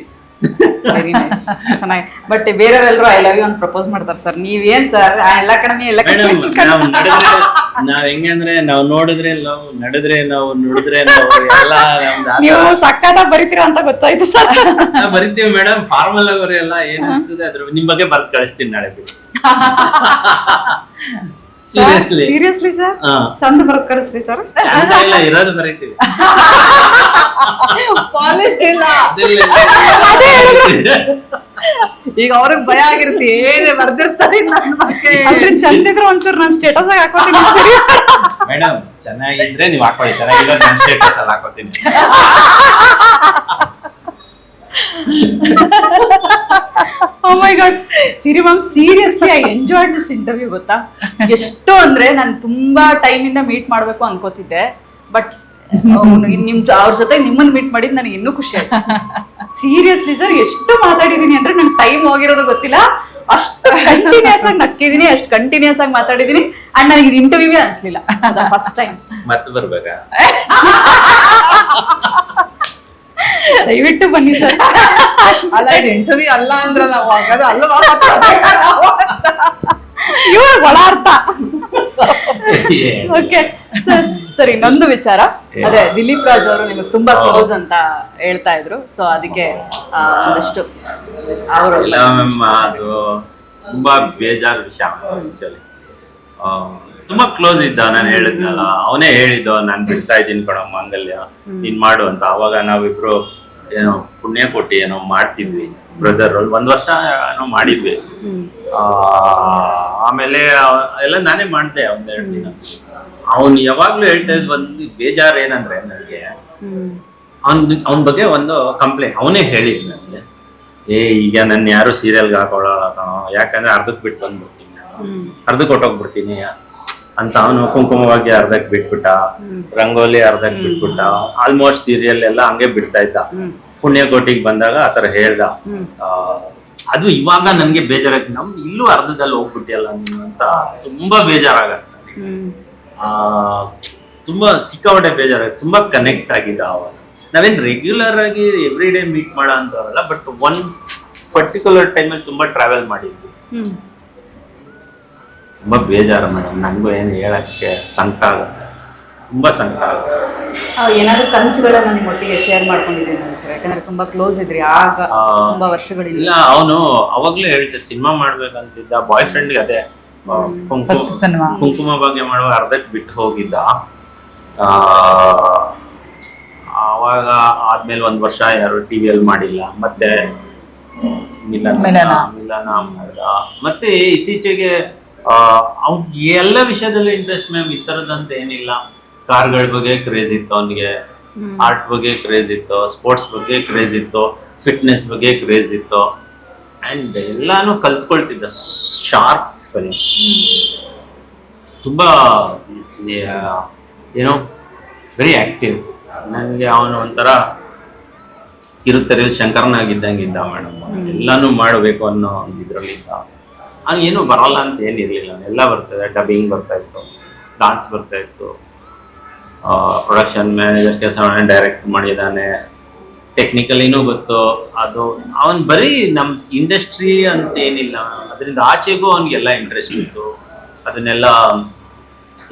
ವೆರಿ ನೈಸ್ ಚೆನ್ನಾಗಿ ಬಟ್ ಬೇರೆಯವರೆಲ್ಲರೂ ಐ ಲವ್ ಯು ಅಂತ ಪ್ರಪೋಸ್ ಮಾಡ್ತಾರೆ ಸರ್ ನೀವೇನ್ ಸರ್ ಎಲ್ಲ ಕಡಿಮೆ ಎಲ್ಲ ಮೇಡಮ್ ನಾವ್ ನಡೆದ್ರೆ ನಾವ್ ಹೆಂಗೆ ಅಂದ್ರೆ ನಾವ್ ನೋಡಿದ್ರೆ ಲವ್ ನಡೆದ್ರೆ ನಾವು ನುಡಿದ್ರೆ ನಾವು ಎಲ್ಲ ನೀವು ಸಕ್ಕತ್ತಾಗಿ ಬರೀತೀರಾ ಅಂತ ಗೊತ್ತಾಯ್ತು ಸರ್ ನಾವ್ ಬರಿತೀವಿ ಮೇಡಮ್ ಫಾರ್ಮಲ್ ಆಗೋರು ಎಲ್ಲ ಏನ್ ಅನ್ಸ್ತದೆ ಅದ್ರ ನಿಮ್ ಬಗ್ಗೆ ಬರ್ದ್ ಕಳಿಸ್ತೀನಿ ನಾಳೆ ಸೀರಿಯಸ್ಲಿ ಸೀರಿಯಸ್ಲಿ ಸರ್ ಚಂದ ಬರತ್ ಕಳಿಸ್ರಿ ಸರ್ ಇಲ್ಲ ಇರೋದು ಬರೀತೀವಿ ಪಾಲಿಶ್ ಇಲ್ಲ ಈಗ ಅವ್ರಿಗೆ ಭಯ ಆಗಿರುತ್ತೆ ಏನೇ ಬರ್ದಿರ್ತಾರೆ ನನ್ನ ಬಗ್ಗೆ ಅಲ್ರಿ ಚಂದ ಇದ್ರೆ ಒಂಚೂರು ನಾನು ಸ್ಟೇಟಸ್ ಆಗಿ ಹಾಕೋತೀನಿ ಸರಿ ಮೇಡಮ್ ಚೆನ್ನಾಗಿದ್ರೆ ನೀವ್ ಹಾಕೊಳ್ಳಿ ಚೆನ್ನಾಗಿಲ್ಲ ನಾನು ಸ್ಟೇಟಸ್ ಅಲ್ಲಿ ಹಾಕೋತೀನಿ oh my god Siri ma'am seriously I enjoyed this interview ಗೊತ್ತಾ ಎಷ್ಟು ಅಂದ್ರೆ ನಾನು ತುಂಬಾ ಟೈಮ್ ಇಂದ ಮೀಟ್ ಮಾಡ್ಬೇಕು ಅನ್ಕೋತಿದ್ದೆ ಬಟ್ ನಿಮ್ ಅವ್ರ ಜೊತೆ ನಿಮ್ಮನ್ನ ಮೀಟ್ ಮಾಡಿದ್ ನನಗೆ ಇನ್ನೂ ಖುಷಿ ಆಯ್ತು ಸೀರಿಯಸ್ಲಿ ಸರ್ ಎಷ್ಟು ಮಾತಾಡಿದೀನಿ ಅಂದ್ರೆ ನಂಗೆ ಟೈಮ್ ಹೋಗಿರೋದು ಗೊತ್ತಿಲ್ಲ ಅಷ್ಟು ಕಂಟಿನ್ಯೂಸ್ ಆಗಿ ನಕ್ಕಿದೀನಿ ಅಷ್ಟು ಕಂಟಿನ್ಯೂಸ್ ಆಗಿ ಮಾತಾಡಿದೀನಿ ಅಂಡ್ ನನಗೆ ಇದು ಇಂಟರ್ವ್ಯೂವೇ ಅನ್ಸ್ಲಿಲ್ಲ ಫಸ್ಟ್ ಟೈಮ್ ಮತ್ತೆ ಬರ್ಬೇಕಾ ದಯವಿಟ್ಟು ಬನ್ನಿ ಸರ್ ಅಲ್ಲ ಇದು ಇಂಟರ್ವ್ಯೂ ಅಲ್ಲ ಅಂದ್ರಲ್ಲ ಹಾಗಾದ್ರೆ ಅಲ್ವಾ ಇವ್ರ ಒಳ ಅರ್ಥ ಓಕೆ ಸರ್ ಸರಿ ಇನ್ನೊಂದು ವಿಚಾರ ಅದೇ ದಿಲೀಪ್ ರಾಜ್ ಅವರು ನಿಮಗೆ ತುಂಬಾ ಕ್ಲೋಸ್ ಅಂತ ಹೇಳ್ತಾ ಇದ್ರು ಸೊ ಅದಕ್ಕೆ ಒಂದಷ್ಟು ಅವರು ಇಲ್ಲ ಮ್ಯಾಮ್ ಅದು ತುಂಬಾ ಬೇಜಾರು ವಿಷಯ ಆಕ್ಚುಲಿ ತುಂಬಾ ಕ್ಲೋಸ್ ಇದ್ದ ನಾನು ಹೇಳಿದ್ನಲ್ಲ ಅವನೇ ಹೇಳಿದ್ದು ನಾನು ಬಿಡ್ತಾ ಇದ್ದೀನಿ ಕಣ ಮಾಂಗಲ್ಯ ನೀನ್ ಮಾಡು ಅಂತ ಅವಾಗ ನಾವಿಬ್ರು ಏನೋ ಪುಣ್ಯ ಕೊಟ್ಟಿ ಏನೋ ಮಾಡ್ತಿದ್ವಿ ಬ್ರದರ್ ಅಲ್ಲಿ 1 ವರ್ಷ ಏನೋ ಮಾಡಿದ್ವಿ ಆಮೇಲೆ ಎಲ್ಲ ನಾನೇ ಮಾಡ್ದೆ 1-2 ದಿನ ಅವನ್ ಯಾವಾಗ್ಲೂ ಹೇಳ್ತಾ ಇದ್ ಒಂದು ಬೇಜಾರ್ ಏನಂದ್ರೆ ನನಗೆ ಅವನ್ ಬಗ್ಗೆ ಒಂದು ಕಂಪ್ಲೇಂಟ್ ಅವನೇ ಹೇಳಿದ್ ನನಗೆ ಈಗ ನನ್ನ ಯಾರು ಸೀರಿಯಲ್ಗೆ ಹಾಕೊಳ್ಳಲ್ಲ ಕಣೋ ಯಾಕಂದ್ರೆ ಅರ್ಧಕ್ ಬಿಟ್ಟು ಬಂದ್ಬಿಡ್ತೀನಿ ಅರ್ಧಕ್ಕೆ ಹೊಟ್ಟೋಗ್ಬಿಡ್ತೀನಿ ಅಂತ ಅವನು ಕುಂಕುಮವಾಗಿ ಅರ್ಧಕ್ ಬಿಟ್ಬಿಟ್ಟ ರಂಗೋಲಿ ಅರ್ಧಕ್ ಬಿಟ್ಬಿಟ್ಟ ಆಲ್ಮೋಸ್ಟ್ ಸೀರಿಯಲ್ ಎಲ್ಲ ಹಂಗೆ ಬಿಡ್ತಾ ಇದ್ದ ಪುಣ್ಯಕೋಟಿಗೆ ಬಂದಾಗ ಆತರ ಹೇಳ್ದ ಅದು ಇವಾಗ ನನ್ಗೆ ಬೇಜಾರಾಗ ನಮ್ ಇಲ್ಲೂ ಅರ್ಧದಲ್ಲಿ ಹೋಗ್ಬಿಟ್ಟಿಯಲ್ಲ ಅಂತ ತುಂಬಾ ಬೇಜಾರಾಗತ್ತೆ ತುಂಬಾ ಸಿಕ್ಕಾಪಟ್ಟೆ ಬೇಜಾರಾಗ ತುಂಬಾ ಕನೆಕ್ಟ್ ಆಗಿದ್ದ ಅವಾಗ ನಾವೇನ್ ರೆಗ್ಯುಲರ್ ಆಗಿ ಎವ್ರಿ ಡೇ ಮೀಟ್ ಮಾಡೋ ಅಂತವರಲ್ಲ ಬಟ್ ಒನ್ ಪರ್ಟಿಕ್ಯುಲರ್ ಟೈಮಲ್ಲಿ ತುಂಬಾ ಟ್ರಾವೆಲ್ ಮಾಡಿದ್ವಿ ತುಂಬಾ ಬೇಜಾರು ಮೇಡಮ್ ನನಗೂ ಏನು ಹೇಳಕ್ಕೆ ಸಂಕಟ ಆಗುತ್ತೆ ತುಂಬಾ ಸಂಕಟ ಆಗುತ್ತೆ ಏನಾದ್ರು ಕನಸುಗಳನ್ನ ನಿಮ್ಮ ಒಟ್ಟಿಗೆ ಶೇರ್ ಮಾಡ್ಕೊಂಡಿದ್ದೀನಿ ಸರ್ ಯಾಕಂದ್ರೆ ತುಂಬಾ ಕ್ಲೋಸ್ ಇದ್ರಿ ಆಗ ತುಂಬಾ ವರ್ಷಗಳಿಂದ ಇಲ್ಲ ಅವನು ಅವಾಗ್ಲೂ ಹೇಳ್ತೆ ಸಿನಿಮಾ ಮಾಡ್ಬೇಕಂತಿದ್ದ ಬಾಯ್ ಫ್ರೆಂಡ್ಗೆ ಅದೇ ಕುಂಕುಮ ಬಗ್ಗೆ ಮಾಡುವ ಅರ್ಧಕ್ಕೆ ಬಿಟ್ಟು ಹೋಗಿದ್ದ ಆವಾಗ ಆದ್ಮೇಲೆ 1 ವರ್ಷ ಯಾರು ಟಿವಿಯಲ್ಲಿ ಮಾಡಿಲ್ಲ ಮತ್ತೆ ಮಿಲನ ಮಾಡ್ದ ಮತ್ತೆ ಇತ್ತೀಚೆಗೆ ಅವ್ನಿಗೆ ಎಲ್ಲ ವಿಷಯದಲ್ಲೂ ಇಂಟ್ರೆಸ್ಟ್ ಮ್ಯಾಮ್ ಈ ತರದಂತ ಏನಿಲ್ಲ ಕಾರ್ಗಳ ಬಗ್ಗೆ ಕ್ರೇಜ್ ಇತ್ತು ಅವನಿಗೆ ಆರ್ಟ್ ಬಗ್ಗೆ ಕ್ರೇಜ್ ಇತ್ತು ಸ್ಪೋರ್ಟ್ಸ್ ಬಗ್ಗೆ ಕ್ರೇಜ್ ಇತ್ತು ಫಿಟ್ನೆಸ್ ಬಗ್ಗೆ ಕ್ರೇಜ್ ಇತ್ತು ಅಂಡ್ ಎಲ್ಲಾನು ಕಲ್ತ್ಕೊಳ್ತಿದ್ದ ಶಾರ್ಪ್ ಫಿಲ್ಮ್ ತುಂಬಾ ಏನೋ ವೆರಿ ಆಕ್ಟಿವ್ ನನಗೆ ಅವನು ಒಂಥರ ಕಿರುತೆರೆಯಲ್ಲಿ ಶಂಕರನಾಗಿದ್ದಂಗಿದ್ದ ಮೇಡಮ್ ಎಲ್ಲಾನು ಮಾಡಬೇಕು ಅನ್ನೋ ಒಂದು ಇದ್ರಲ್ಲಿದ್ದ ಅವ್ನು ಏನು ಬರಲ್ಲ ಅಂತ ಏನಿರ್ಲಿಲ್ಲ ಎಲ್ಲ ಬರ್ತದೆ ಡಬ್ಬಿಂಗ್ ಬರ್ತಾ ಇತ್ತು ಡಾನ್ಸ್ ಬರ್ತಾ ಇತ್ತು ಪ್ರೊಡಕ್ಷನ್ ಮ್ಯಾನೇಜರ್ ಕೆಲಸವನ್ನ ಡೈರೆಕ್ಟ್ ಮಾಡಿದ್ದಾನೆ, ಟೆಕ್ನಿಕಲಿನೂ ಗೊತ್ತು. ಅದು ಅವನ್ ಬರೀ ನಮ್ ಇಂಡಸ್ಟ್ರಿ ಅಂತ ಏನಿಲ್ಲ, ಅದರಿಂದ ಆಚೆಗೂ ಅವನಿಗೆಲ್ಲ ಇಂಟ್ರೆಸ್ಟ್ ಇತ್ತು, ಅದನ್ನೆಲ್ಲ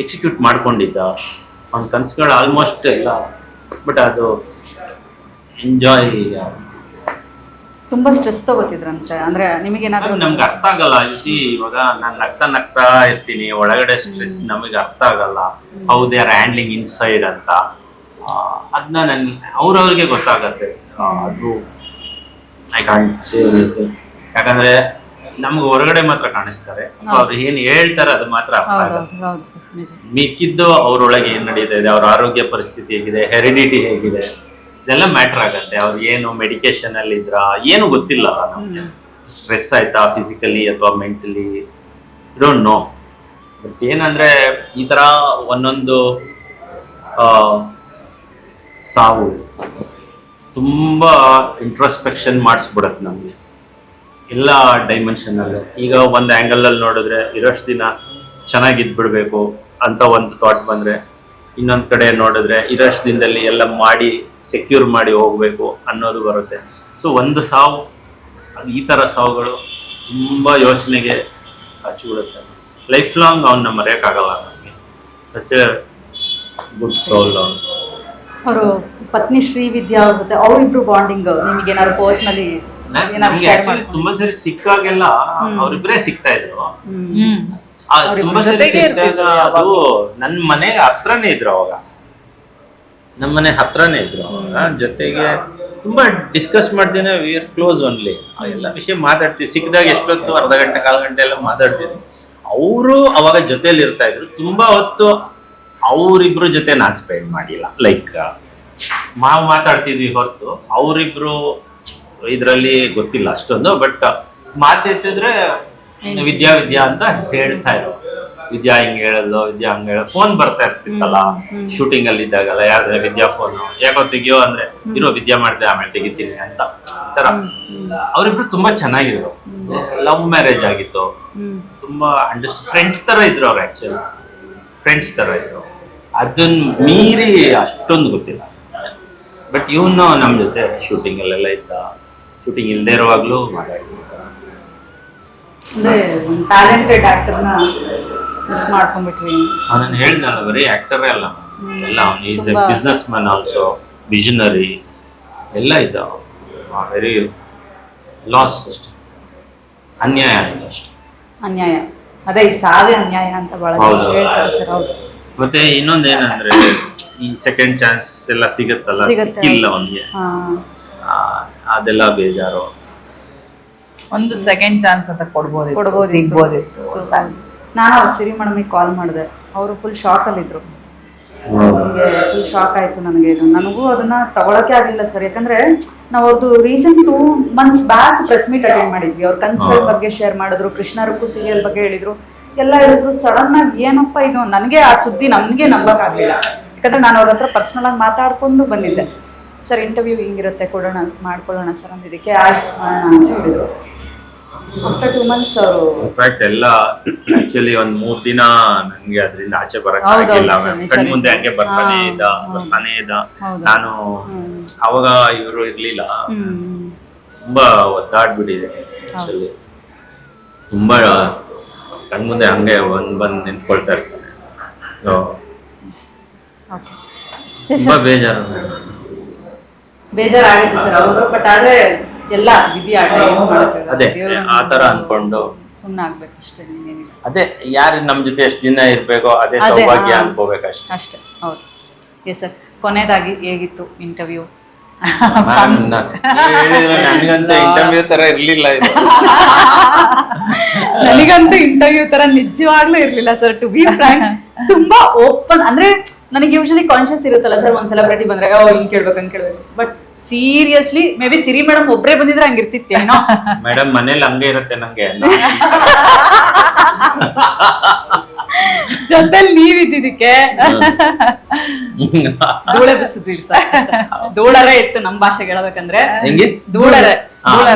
ಎಕ್ಸಿಕ್ಯೂಟ್ ಮಾಡ್ಕೊಂಡಿದ್ದ. ಅವನ ಕನಸುಗಳು ಆಲ್ಮೋಸ್ಟ್ ಎಲ್ಲ, ಬಟ್ ಅದು ಎಂಜಾಯ್ ತುಂಬಾ ಸ್ಟ್ರೆಸ್ ತಗೋತಿದ್ರಂತೆ, ಅಂದ್ರೆ ನಿಮಗೇನಾದ್ರೂ ನಮ್ಗೆ ಅರ್ಥ ಆಗಲ್ಲ. ಇವಾಗ ನಾನು ನಗ್ತಾ ಇರ್ತೀನಿ, ಒಳಗಡೆ ಸ್ಟ್ರೆಸ್ ನಮಗೆ ಅರ್ಥ ಆಗಲ್ಲ, how they are handling inside ಅಂತ. ಅದನ್ನ ನನ್ಗೆ ಅವ್ರವ್ರಿಗೆ ಗೊತ್ತಾಗತ್ತೆ. ಅದು ಐ ಕಾಂಟ್ ಸೇ ಎನಿಥಿಂಗ್. ಯಾಕಂದ್ರೆ ನಮ್ಗೆ ಹೊರಗಡೆ ಮಾತ್ರ ಕಾಣಿಸ್ತಾರೆ, ಅವ್ರು ಏನ್ ಹೇಳ್ತಾರೆ ಅದು ಮಾತ್ರ ಅರ್ಥ ಆಗಲ್ಲ. ಮಿಕ್ಕಿದ್ದು ಅವ್ರೊಳಗೆ ಏನ್ ನಡೀತಾ ಇದೆ, ಅವ್ರ ಆರೋಗ್ಯ ಪರಿಸ್ಥಿತಿ ಹೇಗಿದೆ, ಹೆರಿಡಿಟಿ ಹೇಗಿದೆ, ಇದೆಲ್ಲ ಮ್ಯಾಟರ್ ಆಗತ್ತೆ. ಅವ್ರು ಏನು ಮೆಡಿಕೇಶನ್ ಅಲ್ಲಿ ಇದ್ರ ಏನು ಗೊತ್ತಿಲ್ಲ ನಮ್ಗೆ. ಸ್ಟ್ರೆಸ್ ಆಯ್ತಾ ಫಿಸಿಕಲಿ ಅಥವಾ ಮೆಂಟಲಿ, ಡೋಂಟ್ ನೋ. ಬಟ್ ಏನಂದ್ರೆ ಈ ತರ ಒಂದೊಂದು ಸಾವು ತುಂಬಾ ಇಂಟ್ರೋಸ್ಪೆಕ್ಷನ್ ಮಾಡಿಸ್ಬಿಡತ್ತೆ ನಮ್ಗೆ ಎಲ್ಲ ಡೈಮೆನ್ಷನ್ ಅಲ್ಲೂ. ಈಗ ಒಂದು ಆಂಗಲ್ ಅಲ್ಲಿ ನೋಡಿದ್ರೆ ಇರೋಷ್ಟು ದಿನ ಚೆನ್ನಾಗಿದ್ಬಿಡ್ಬೇಕು ಅಂತ ಒಂದು ಥಾಟ್ ಬಂದ್ರೆ, ಇನ್ನೊಂದ್ ಕಡೆ ನೋಡಿದ್ರೆ ಇರೋಷ್ಟು ದಿನದಲ್ಲಿ ಎಲ್ಲ ಮಾಡಿ ಸೆಕ್ಯೂರ್ ಮಾಡಿ ಹೋಗ್ಬೇಕು ಅನ್ನೋದು ಬರುತ್ತೆ. ಸೊ ಒಂದು ಸಾವು, ಈ ತರ ಸಾವುಗಳು ತುಂಬಾ ಯೋಚನೆಗೆ ಹಚ್ಚಿಬಿಡುತ್ತೆ. ಲೈಫ್ ಲಾಂಗ್ ಅವನ್ನ ಮರೆಯಕ್ಕಾಗಲ್ಲ ನಮಗೆ. Such a good soul. ಅವರು ಪತ್ನಿ ಶ್ರೀವಿದ್ಯಾ ಅವ್ರ ಜೊತೆ ಅವರಿಬ್ರು ಬಾಂಡಿಂಗ್ ನಿಮಗೇನಾದ್ರು ಪರ್ಸನಲಿ ತುಂಬಾ ಸರಿ ಸಿಕ್ಕಾಗೆಲ್ಲ ಅವ್ರಿಬ್ರೇ ಸಿಗ್ತಾ ಇದ್ರು. ತುಂಬಾ ಸರಿ ಸಿಕ್ಕಿದಾಗ ಅದು ನನ್ನ ಮನೆ ಹತ್ರನೇ ಇದ್ರು. ಅವಾಗ ನಮ್ಮ ಮನೆ ಹತ್ರನೇ ಇದ್ರು. ಅವಾಗ ಜೊತೆಗೆ ತುಂಬಾ ಡಿಸ್ಕಸ್ ಮಾಡ್ತೀನಿ. We are close only. ಎಲ್ಲ ವಿಷಯ ಮಾತಾಡ್ತೀವಿ. ಸಿಕ್ಕಿದಾಗ ಎಷ್ಟೊತ್ತು, ಅರ್ಧ ಗಂಟೆ ಕಾಲು ಗಂಟೆ ಎಲ್ಲ ಮಾತಾಡ್ತೀನಿ. ಅವರು ಅವಾಗ ಜೊತೆಲಿ ಇರ್ತಾ ಇದ್ರು. ತುಂಬಾ ಹೊತ್ತು ಅವರಿಬ್ರು ಜೊತೆ ನಾನ್ ಸ್ಪೆಂಡ್ ಮಾಡಿಲ್ಲ. ಲೈಕ್ ನಾವು ಮಾತಾಡ್ತಿದ್ವಿ ಹೊರತು ಅವರಿಬ್ರು ಇದ್ರಲ್ಲಿ ಗೊತ್ತಿಲ್ಲ ಅಷ್ಟೊಂದು. ಬಟ್ ಮಾತೆತ್ತಿದ್ರೆ ವಿದ್ಯಾ ಅಂತ ಹೇಳ್ತಾ ಇದ್ರು. ವಿದ್ಯಾ ಹಿಂಗ್ ಹೇಳೋದು, ವಿದ್ಯಾ ಹಂಗ ಹೇಳೋದು. ಫೋನ್ ಬರ್ತಾ ಇರ್ತಿತ್ತಲ್ಲ ಶೂಟಿಂಗ್ ಅಲ್ಲಿ ಇದ್ದಾಗಲ್ಲ, ಯಾವ್ದು ವಿದ್ಯಾ ಫೋನ್ ಯಾಕೋ ತೆಗಿಯೋ ಅಂದ್ರೆ, ಇರೋ ವಿದ್ಯಾ ಮಾಡ್ದೆ ಆಮೇಲೆ ತೆಗಿತೀನಿ ಅಂತ ತರ. ಅವರಿಬ್ರು ತುಂಬಾ ಚೆನ್ನಾಗಿದ್ರು. ಲವ್ ಮ್ಯಾರೇಜ್ ಆಗಿತ್ತು. ತುಂಬಾ ಫ್ರೆಂಡ್ಸ್ ತರ ಇದ್ರು ಅವ್ರು. ಆಕ್ಚುಲಿ ಫ್ರೆಂಡ್ಸ್ ತರ ಇದ್ರು. ಅದನ್ನ ಮೀರಿ ಅಷ್ಟೊಂದು ಗೊತ್ತಿಲ್ಲ. ಬಟ್ ಇವನು ನಮ್ ಜೊತೆ ಶೂಟಿಂಗ್ ಅಲ್ಲೆಲ್ಲ ಇದ್ದ. ಶೂಟಿಂಗ್ ಇಲ್ದೇ ಇರುವಾಗ್ಲೂ ಮಾತಾಡ್ತಿದ್ದ. ಅಂದ್ರೆ ಟ್ಯಾಲೆಂಟೆಡ್ ಆಕ್ಟರ್ನ ಮಿಸ್ ಮಾಡ್ಕೊಂಡ್ಬಿಟ್ವಿ. ನಾನು ಹೇಳ್ದಲ್ಲ, ಬರೀ ಆಕ್ಟರ್ ಅಲ್ಲ, ಎಲ್ಲ is A business man also, visionary ಎಲ್ಲ ಇದ್ದ. ವೆರಿ ಲಾಸ್ ಅಷ್ಟೆ, ಅನ್ಯಾಯ ಆಗಿದೆ ಅಷ್ಟೆ. ಅನ್ಯಾಯ, ಅದೇ ಈ ಸಾವೇ ಅನ್ಯಾಯ ಅಂತ ಬಹಳ ಹೇಳ್ತಾರೆ ಸರ್. ಹೌದು. ಮತ್ತೆ ಇನ್ನೊಂದೇನಂದ್ರೆ, ಈ ಸೆಕೆಂಡ್ ಚಾನ್ಸ್ ಎಲ್ಲ ಸಿಗತ್ತಲ್ಲ, ಸಿಕ್ಕಿಲ್ಲ ಅವನಿಗೆ, ಅದೆಲ್ಲ ಬೇಜಾರು. ಒಂದು ಸೆಕೆಂಡ್ ಚಾನ್ಸ್ ಅಂತ ಸಿಗ್ಬೋದಿತ್ತು. ನಾನು ಅವ್ರು ಸಿರಿ ಮೇಡಮಿಗೆ ಕಾಲ್ ಮಾಡಿದೆ. ಅವರು ಫುಲ್ ಶಾಕ್ ಅಲ್ಲಿ ಇದ್ರು. ಫುಲ್ ಶಾಕ್ ಆಯ್ತು ನನಗೆ. ನನಗೂ ಅದನ್ನ ತಗೊಳಕ್ಕೆ ಆಗ್ಲಿಲ್ಲ ಸರ್. ಯಾಕಂದ್ರೆ ನಾವು ಅವ್ರದ್ದು recent 2 months back press meet attend ಮಾಡಿದ್ವಿ. ಅವ್ರ ಕನ್ಸುಗಳ ಬಗ್ಗೆ ಶೇರ್ ಮಾಡಿದ್ರು, ಕೃಷ್ಣ ರುಕ್ಕು ಸೀರಿಯಲ್ ಬಗ್ಗೆ ಹೇಳಿದ್ರು, ಎಲ್ಲ ಹೇಳಿದ್ರು. ಸಡನ್ ಆಗಿ ಏನಪ್ಪ ಇದು, ನನಗೆ ಆ ಸುದ್ದಿ ನನ್ಗೆ ನಂಬಕ್ ಆಗ್ಲಿಲ್ಲ. ಯಾಕಂದ್ರೆ ನಾನು ಅವ್ರ ಹತ್ರ ಪರ್ಸನಲ್ ಆಗಿ ಮಾತಾಡ್ಕೊಂಡು ಬಂದಿದ್ದೆ. ಸರ್ ಇಂಟರ್ವ್ಯೂ ಹಿಂಗಿರುತ್ತೆ, ಕೊಡೋಣ ಮಾಡ್ಕೊಳ್ಳೋಣ ಸರ್ ಅಂದಿದ್ದಕ್ಕೆ ಆಯ್ತು ಮಾಡೋಣ ಅಂತ ಹೇಳಿದ್ರು. ಆಫ್ಟರ್ 2 months ಅವರು ಇನ್ಫ್ಯಾಕ್ಟ್ ಎಲ್ಲ ಆಕ್ಚುಲಿ ಒಂದ್ 3 ದಿನ ನನ್ಗೆ ಅದರಿಂದ ಆಚೆ ಬರಕ್ ಆಗಿಲ್ಲ. ಕಣ್ ಮುಂದೆ ಹಂಗೆ ಬರ್ತಾನೆ ಇದ್ದ. ನಾನು ಅವಾಗ ಇವರು ಇರ್ಲಿಲ್ಲ. ತುಂಬಾ ಒದ್ದಾಡ್ಬಿಟ್ಟಿದೆ ಆಕ್ಚುಲಿ. ತುಂಬಾ ಕಣ್ಮುಂದೆ ಹಂಗೆ ಬಂದ್ ನಿಂತ್ಕೊಳ್ತಾ ಇರ್ತಾನೆ. ಸೊ ತುಂಬಾ ಬೇಜಾರಾಗುತ್ತೆ ಸರ್ ಅವರು. ಬಟ್ ಆದ್ರೆ ಎಲ್ಲ ವಿಧಿ ಆಟ, ಅದೇ ಆ ತರ ಅನ್ಕೊಂಡು ಸುಮ್ಮನೆ ಆಗ್ಬೇಕಷ್ಟೇ. ಅದೇ ಯಾರು ನಮ್ ಜೊತೆ ಎಷ್ಟು ದಿನ ಇರ್ಬೇಕೋ ಅದೇ ಸೌಭಾಗ್ಯ ಅನ್ಕೋಬೇಕಷ್ಟೇ. ಅಷ್ಟೇ. ಹೌದು. Yes sir. ಕೊನೆಯದಾಗಿ ಹೇಗಿತ್ತು ಇಂಟರ್ವ್ಯೂ? ನನಗಂತೂ ಇಂಟರ್ವ್ಯೂ ತರ ಇರ್ಲಿಲ್ಲ ಇದು. ನನಗಂತೂ ಇಂಟರ್ವ್ಯೂ ತರ ನಿಜವಾಗ್ಲೂ ಇರ್ಲಿಲ್ಲ ಸರ್. ಟು ಬಿ ಫ್ರಾಂಕ್, ತುಂಬಾ ಓಪನ್. ಅಂದ್ರೆ ನನಗೆ ಯೂಶಲಿ ಕಾನ್ಶಿಯಸ್ ಇರುತ್ತಲ್ಲ ಸರ್, ಒಂದ್ ಸೆಲೆಬ್ರಿಟಿ ಬಂದ್ರೆ ಹಿಂಗ್ ಕೇಳ್ಬೇಕು ಹಂಗ್ ಕೇಳ್ಬೇಕು. But seriously may be Siri madam ಒಬ್ರೇ ಬಂದಿದ್ರೆ ಹಂಗಿರ್ತಿತ್ತೇನೋ. ಮೇಡಮ್ ಮನೇಲಿ ಹಂಗೆ ಇರುತ್ತೆ ನಂಗೆ. ಜೊತೆಲಿ ನೀವಿದ್ದಿದ್ದಕ್ಕೆ ಧೂಳೆ ಬಿಸಿದ್ವಿ ಸರ್. ಧೂಳರೇ ಇತ್ತು ನಮ್ ಭಾಷೆಗೆ ಹೇಳ್ಬೇಕಂದ್ರೆ. ಧೂಳರೆ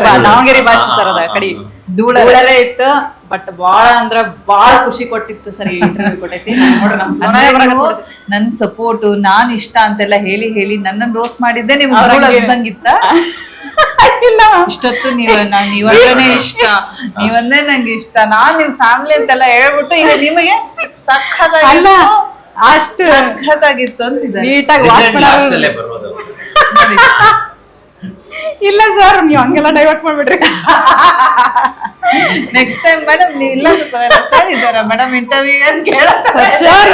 ದಾವಣಗೆರೆ ಭಾಷೆ ಸರ್. ಅದ ಕಡಿ ಧೂಳರೇ ಇತ್ತು. ಬಟ್ ಬಾಳ ಅಂದ್ರ ಬಾಳ ಖುಷಿ ಕೊಟ್ಟಿತ್ತು ಸರ್ ಈ ಇಂಟರ್ವ್ಯೂ ಕೊಟ್ಟೈತಿ ನೋಡ್ರಿ ನಮ್ phone ಅಂದ್ರೆ ಅಲ್ಲೇ ಬರಕ್ ನೀವು ಕೊಡ್ತೀವಿ. ನನ್ ಸಪೋರ್ಟ್ ನಾನ್ ಇಷ್ಟ ಅಂತೆಲ್ಲ ಹೇಳಿ ಹೇಳಿ ನನ್ನನ್ನು ರೋಸ್ಟ್ ಮಾಡಿದ್ದೆ ನಿಮ್ಗೆ ಅನ್ಸಂಗಿತ್ತ ಇಲ್ಲ ಇಷ್ಟೊತ್ತು ನೀವಂದ್ರೆ ಇಷ್ಟ ನೀವಂದ್ರೆ ನಂಗೆ ಇಷ್ಟ ನಾನ್ ನಿಮ್ ಫ್ಯಾಮಿಲಿ ಅಂತೆಲ್ಲ ಹೇಳ್ಬಿಟ್ಟು ಈಗ ನಿಮಗೆ ಅಲ್ಲ ಅಷ್ಟು ಸಖತ್ತಾಗಿತ್ತು ಅಂತಿದ್ದಾರೆ ನೀಟಾಗಿ ವಾಶ್ ಲಾಸ್ಟ್ ಅಲ್ಲೇ ಬರೋದು. ಇಲ್ಲ ಸರ್ ನೀವ್ ಹಂಗೆಲ್ಲ ಡೈವರ್ಟ್ ಮಾಡ್ಬಿಡ್ರಿ. ನೆಕ್ಸ್ಟ್ ಟೈಮ್ ಮೇಡಮ್ ನೀವು ಇಲ್ಲ ಸರ್ ಇದಾರ ಮೇಡಮ್ ಇಂಟರ್ವ್ಯೂ ಅಂತ ಕೇಳ್ತಾರೆ ಸರ್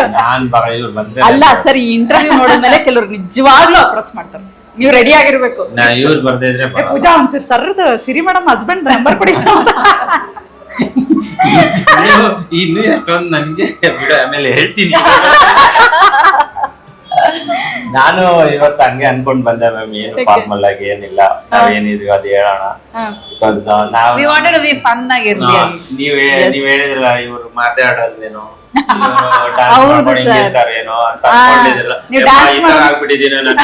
ಇವ್ರು ಬಂದ್ರೆ ಅಲ್ಲ ಸರ್ ಈ ಇಂಟರ್ವ್ಯೂ ನೋಡಿದ್ಮೇಲೆ ಕೆಲವ್ರು ನಿಜವಾಗ್ಲೂ ಅಪ್ರೋಚ್ ಮಾಡ್ತಾರೆ. ನೀವು ರೆಡಿ ಆಗಿರ್ಬೇಕು. ಇವ್ರು ಬರ್ದೇ ಇದ್ರೆ ಏ, ಪೂಜಾ ಒಂಚೂರು ಸರ್ದು ಸಿರಿ ಮೇಡಮ್ ಹಸ್ಬೆಂಡ್ ನಂಬರ್ ಕೊಡಿ ಅಂತ. ನೀವು ಇನ್ನು ಎಷ್ಟೊಂದು ನನ್ಗೆ ಬಿಡು ಆಮೇಲೆ ಹೇಳ್ತೀನಿ. ನಾನು ಇವತ್ತು ಹಂಗೆ ಅನ್ಕೊಂಡ್ ಬಂದೆ ಮ್ಯಾಮ್, ಏನು ಫಾರ್ಮಲ್ ಆಗಿ ಏನಿಲ್ಲ, ನಾವೇನಿದೀವಿ ಅದು ಹೇಳೋಣ. ಬಿಕಾಸ್ ನಾವು we wanted to be fun ಆಗಿರ್ಲಿ ನೀವ್ ಹೇಳಿದ್ರಲ್ಲ ಇವ್ರು ಮಾತಾಡೋದೇನೋ ಹೌದು sir. ಏನೋ ಅಂತ ಅನ್ಕೊಂಡಿದ್ರಲ್ಲ. ನೀವು ಯಪ್ಪ, dance ಈ ತರ ಆಗ್ಬಿಟ್ಟಿದೀನ ನಾನು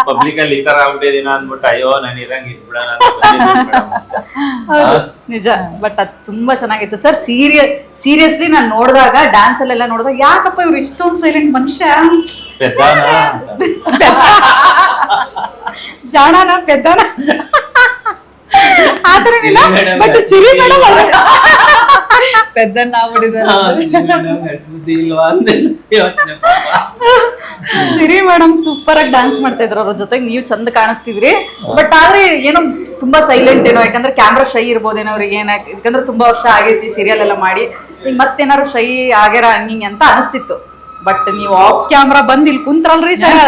ಪಬ್ಲಿಕ್ ಅಲ್ಲಿ ಈ ತರ ಆಗ್ಬಿಟ್ಟಿದೀನ ಅಂದ್ಬಿಟ್ಟು ಅಯ್ಯೋ ನಾನು ಇರಂಗ್ ಇದ್ಬಿಡೋಣ ಅಂತ ಬಂದಿದ್ದೀನಿ madam ಅಷ್ಟೇ. ಹೌದು, ನಿಜ. ಬಟ್ ಅದು ತುಂಬಾ ಚೆನ್ನಾಗಿತ್ತು ಸರ್. ಸೀರಿಯಸ್ಲಿ ನಾನು ನೋಡಿದಾಗ ಡ್ಯಾನ್ಸ್ ಅಲ್ಲೆಲ್ಲ ನೋಡಿದಾಗ ಯಾಕಪ್ಪ ಇವ್ರು ಇಷ್ಟೊಂದು ಸೈಲೆಂಟ್ ಮನುಷ್ಯ, ಪೆದ್ದಾನ ಜಾಣನ ಪೆದ್ದಾನ ಆತರ ಏನಿಲ್ಲ. ಸಿರಿ ಬಟ್ madam ಸಿರಿ ಮೇಡಮ್ ಪೆದ್ದನ್ನ ಬುದ್ಧಿ ಇಲ್ವಾ ಅಂತ ಯೋಚನೆ ಪಾಪ. ಸಿರಿ ಮೇಡಮ್ ಸೂಪರ್ ಆಗಿ ಡ್ಯಾನ್ಸ್ ಮಾಡ್ತಾ ಇದ್ರು. ಅವ್ರ ಜೊತೆಗೆ ನೀವು ಚಂದ ಕಾಣಿಸ್ತಿದ್ರಿ. ಬಟ್ ಆದ್ರೆ ಏನೋ ತುಂಬಾ ಸೈಲೆಂಟ್ ಏನೋ, ಯಾಕಂದ್ರೆ ಕ್ಯಾಮ್ರಾ ಶೈ ಇರ್ಬೋದೇನೋ ಅವ್ರಿಗೆ. ಯಾಕಂದ್ರೆ ತುಂಬಾ ವರ್ಷ ಆಗೈತಿ ಸೀರಿಯಲ್ ಎಲ್ಲ ಮಾಡಿ, ಈಗ ಮತ್ತೇನಾದ್ರು ಶೈ ಆಗ್ಯಾರ ಹಂಗಿಂಗ್ ಅಂತ ಅನಿಸ್ತಿತ್ತು. ಬಟ್ ನೀವು ಆಫ್ ಕ್ಯಾಮ್ರಾ ಬಂದ್ ಇಲ್ಲಿ ಕುಂತ್ರಲ್ರಿ ಸರ್,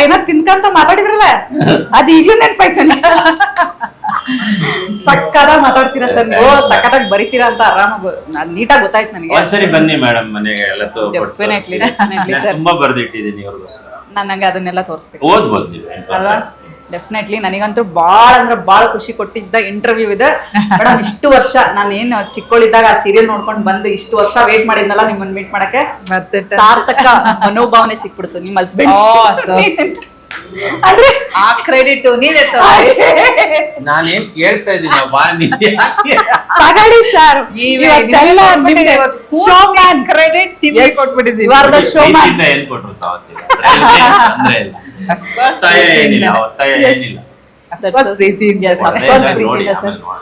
ಏನೋ ತಿನ್ಕಂತ ಮಾತಾಡಿದ್ರಲ್ಲ ಅದು ಈಗ್ಲೂ ನೆನ್ಪಾಯ್ತಾನೆ. ಸಕ್ಕದಾಗ ಮಾತಾಡ್ತೀರಾ ಸರ್ ನೀವು, ಸಕ್ಕತ್ತಾಗಿ ಬರಿತೀರಾ ಅಂತ ಆರಾಮಾಗಿ ನೀಟಾಗಿ ಗೊತ್ತಾಯ್ತು ನನಗೆ. ಒಂದ್ಸರಿ ಬನ್ನಿ ಮೇಡಮ್ ಮನೆಗೆ ಎಲ್ಲ Definitely, sir. ತುಂಬಾ ಬರ್ದಿಟ್ಟಿದ್ದೀನಿ ಅವ್ರಿಗೋಸ್ಕರ. ನನಗೆ ಅದನ್ನೆಲ್ಲ ತೋರಿಸ್ಬೇಕು ಓದ್ಬೋದು ನೀವು ಅಲ್ವಾ. ಡೆಫಿನೆಟ್ಲಿ ನನಗಂತೂ ಬಾಳ ಅಂದ್ರೆ ಬಾಳ ಖುಷಿ ಕೊಟ್ಟಿದ್ದ ಇಂಟರ್ವ್ಯೂ ಇದೆ ಮೇಡಮ್. ಇಷ್ಟು ವರ್ಷ ನಾನು ಏನು ಚಿಕ್ಕವಳಿದ್ದಾಗ ಆ ಸೀರಿಯಲ್ ನೋಡ್ಕೊಂಡು ಬಂದು ಇಷ್ಟು ವರ್ಷ ವೇಟ್ ಮಾಡಿದ್ನಲ್ಲ ನಿಮ್ಮನ್ನ ಮೀಟ್ ಮಾಡಕ್ಕೆ, ಮತ್ತೆ ಸಾರ್ಥಕ ಮನೋಭಾವನೆ ಸಿಕ್ಬಿಡ್ತು ನಿಮ್ಮ ಹಸ್ಬೆಂಡ್. ಅಂದ್ರೆ ಆ ಕ್ರೆಡಿಟ್ ನೀವೇ ನಾನೇನ್ ಕೇಳ್ತಾ ಇದ್ದೀನಿ ಬಾ ತಗೊಳ್ಳಿ sir, credit you are the showman. ಏನ್ ಕೊಟ್ರು ತಾವತ್ತಿಲ್ಲ ಅಂದ್ರೆ ಇಲ್ಲ, ಒತ್ತಾಯ ಏನಿಲ್ಲ, ಒತ್ತಾಯ ಏನಿಲ್ಲ. ನೋಡಿ ಆಮೇಲೆ ನೋಡೋಣ.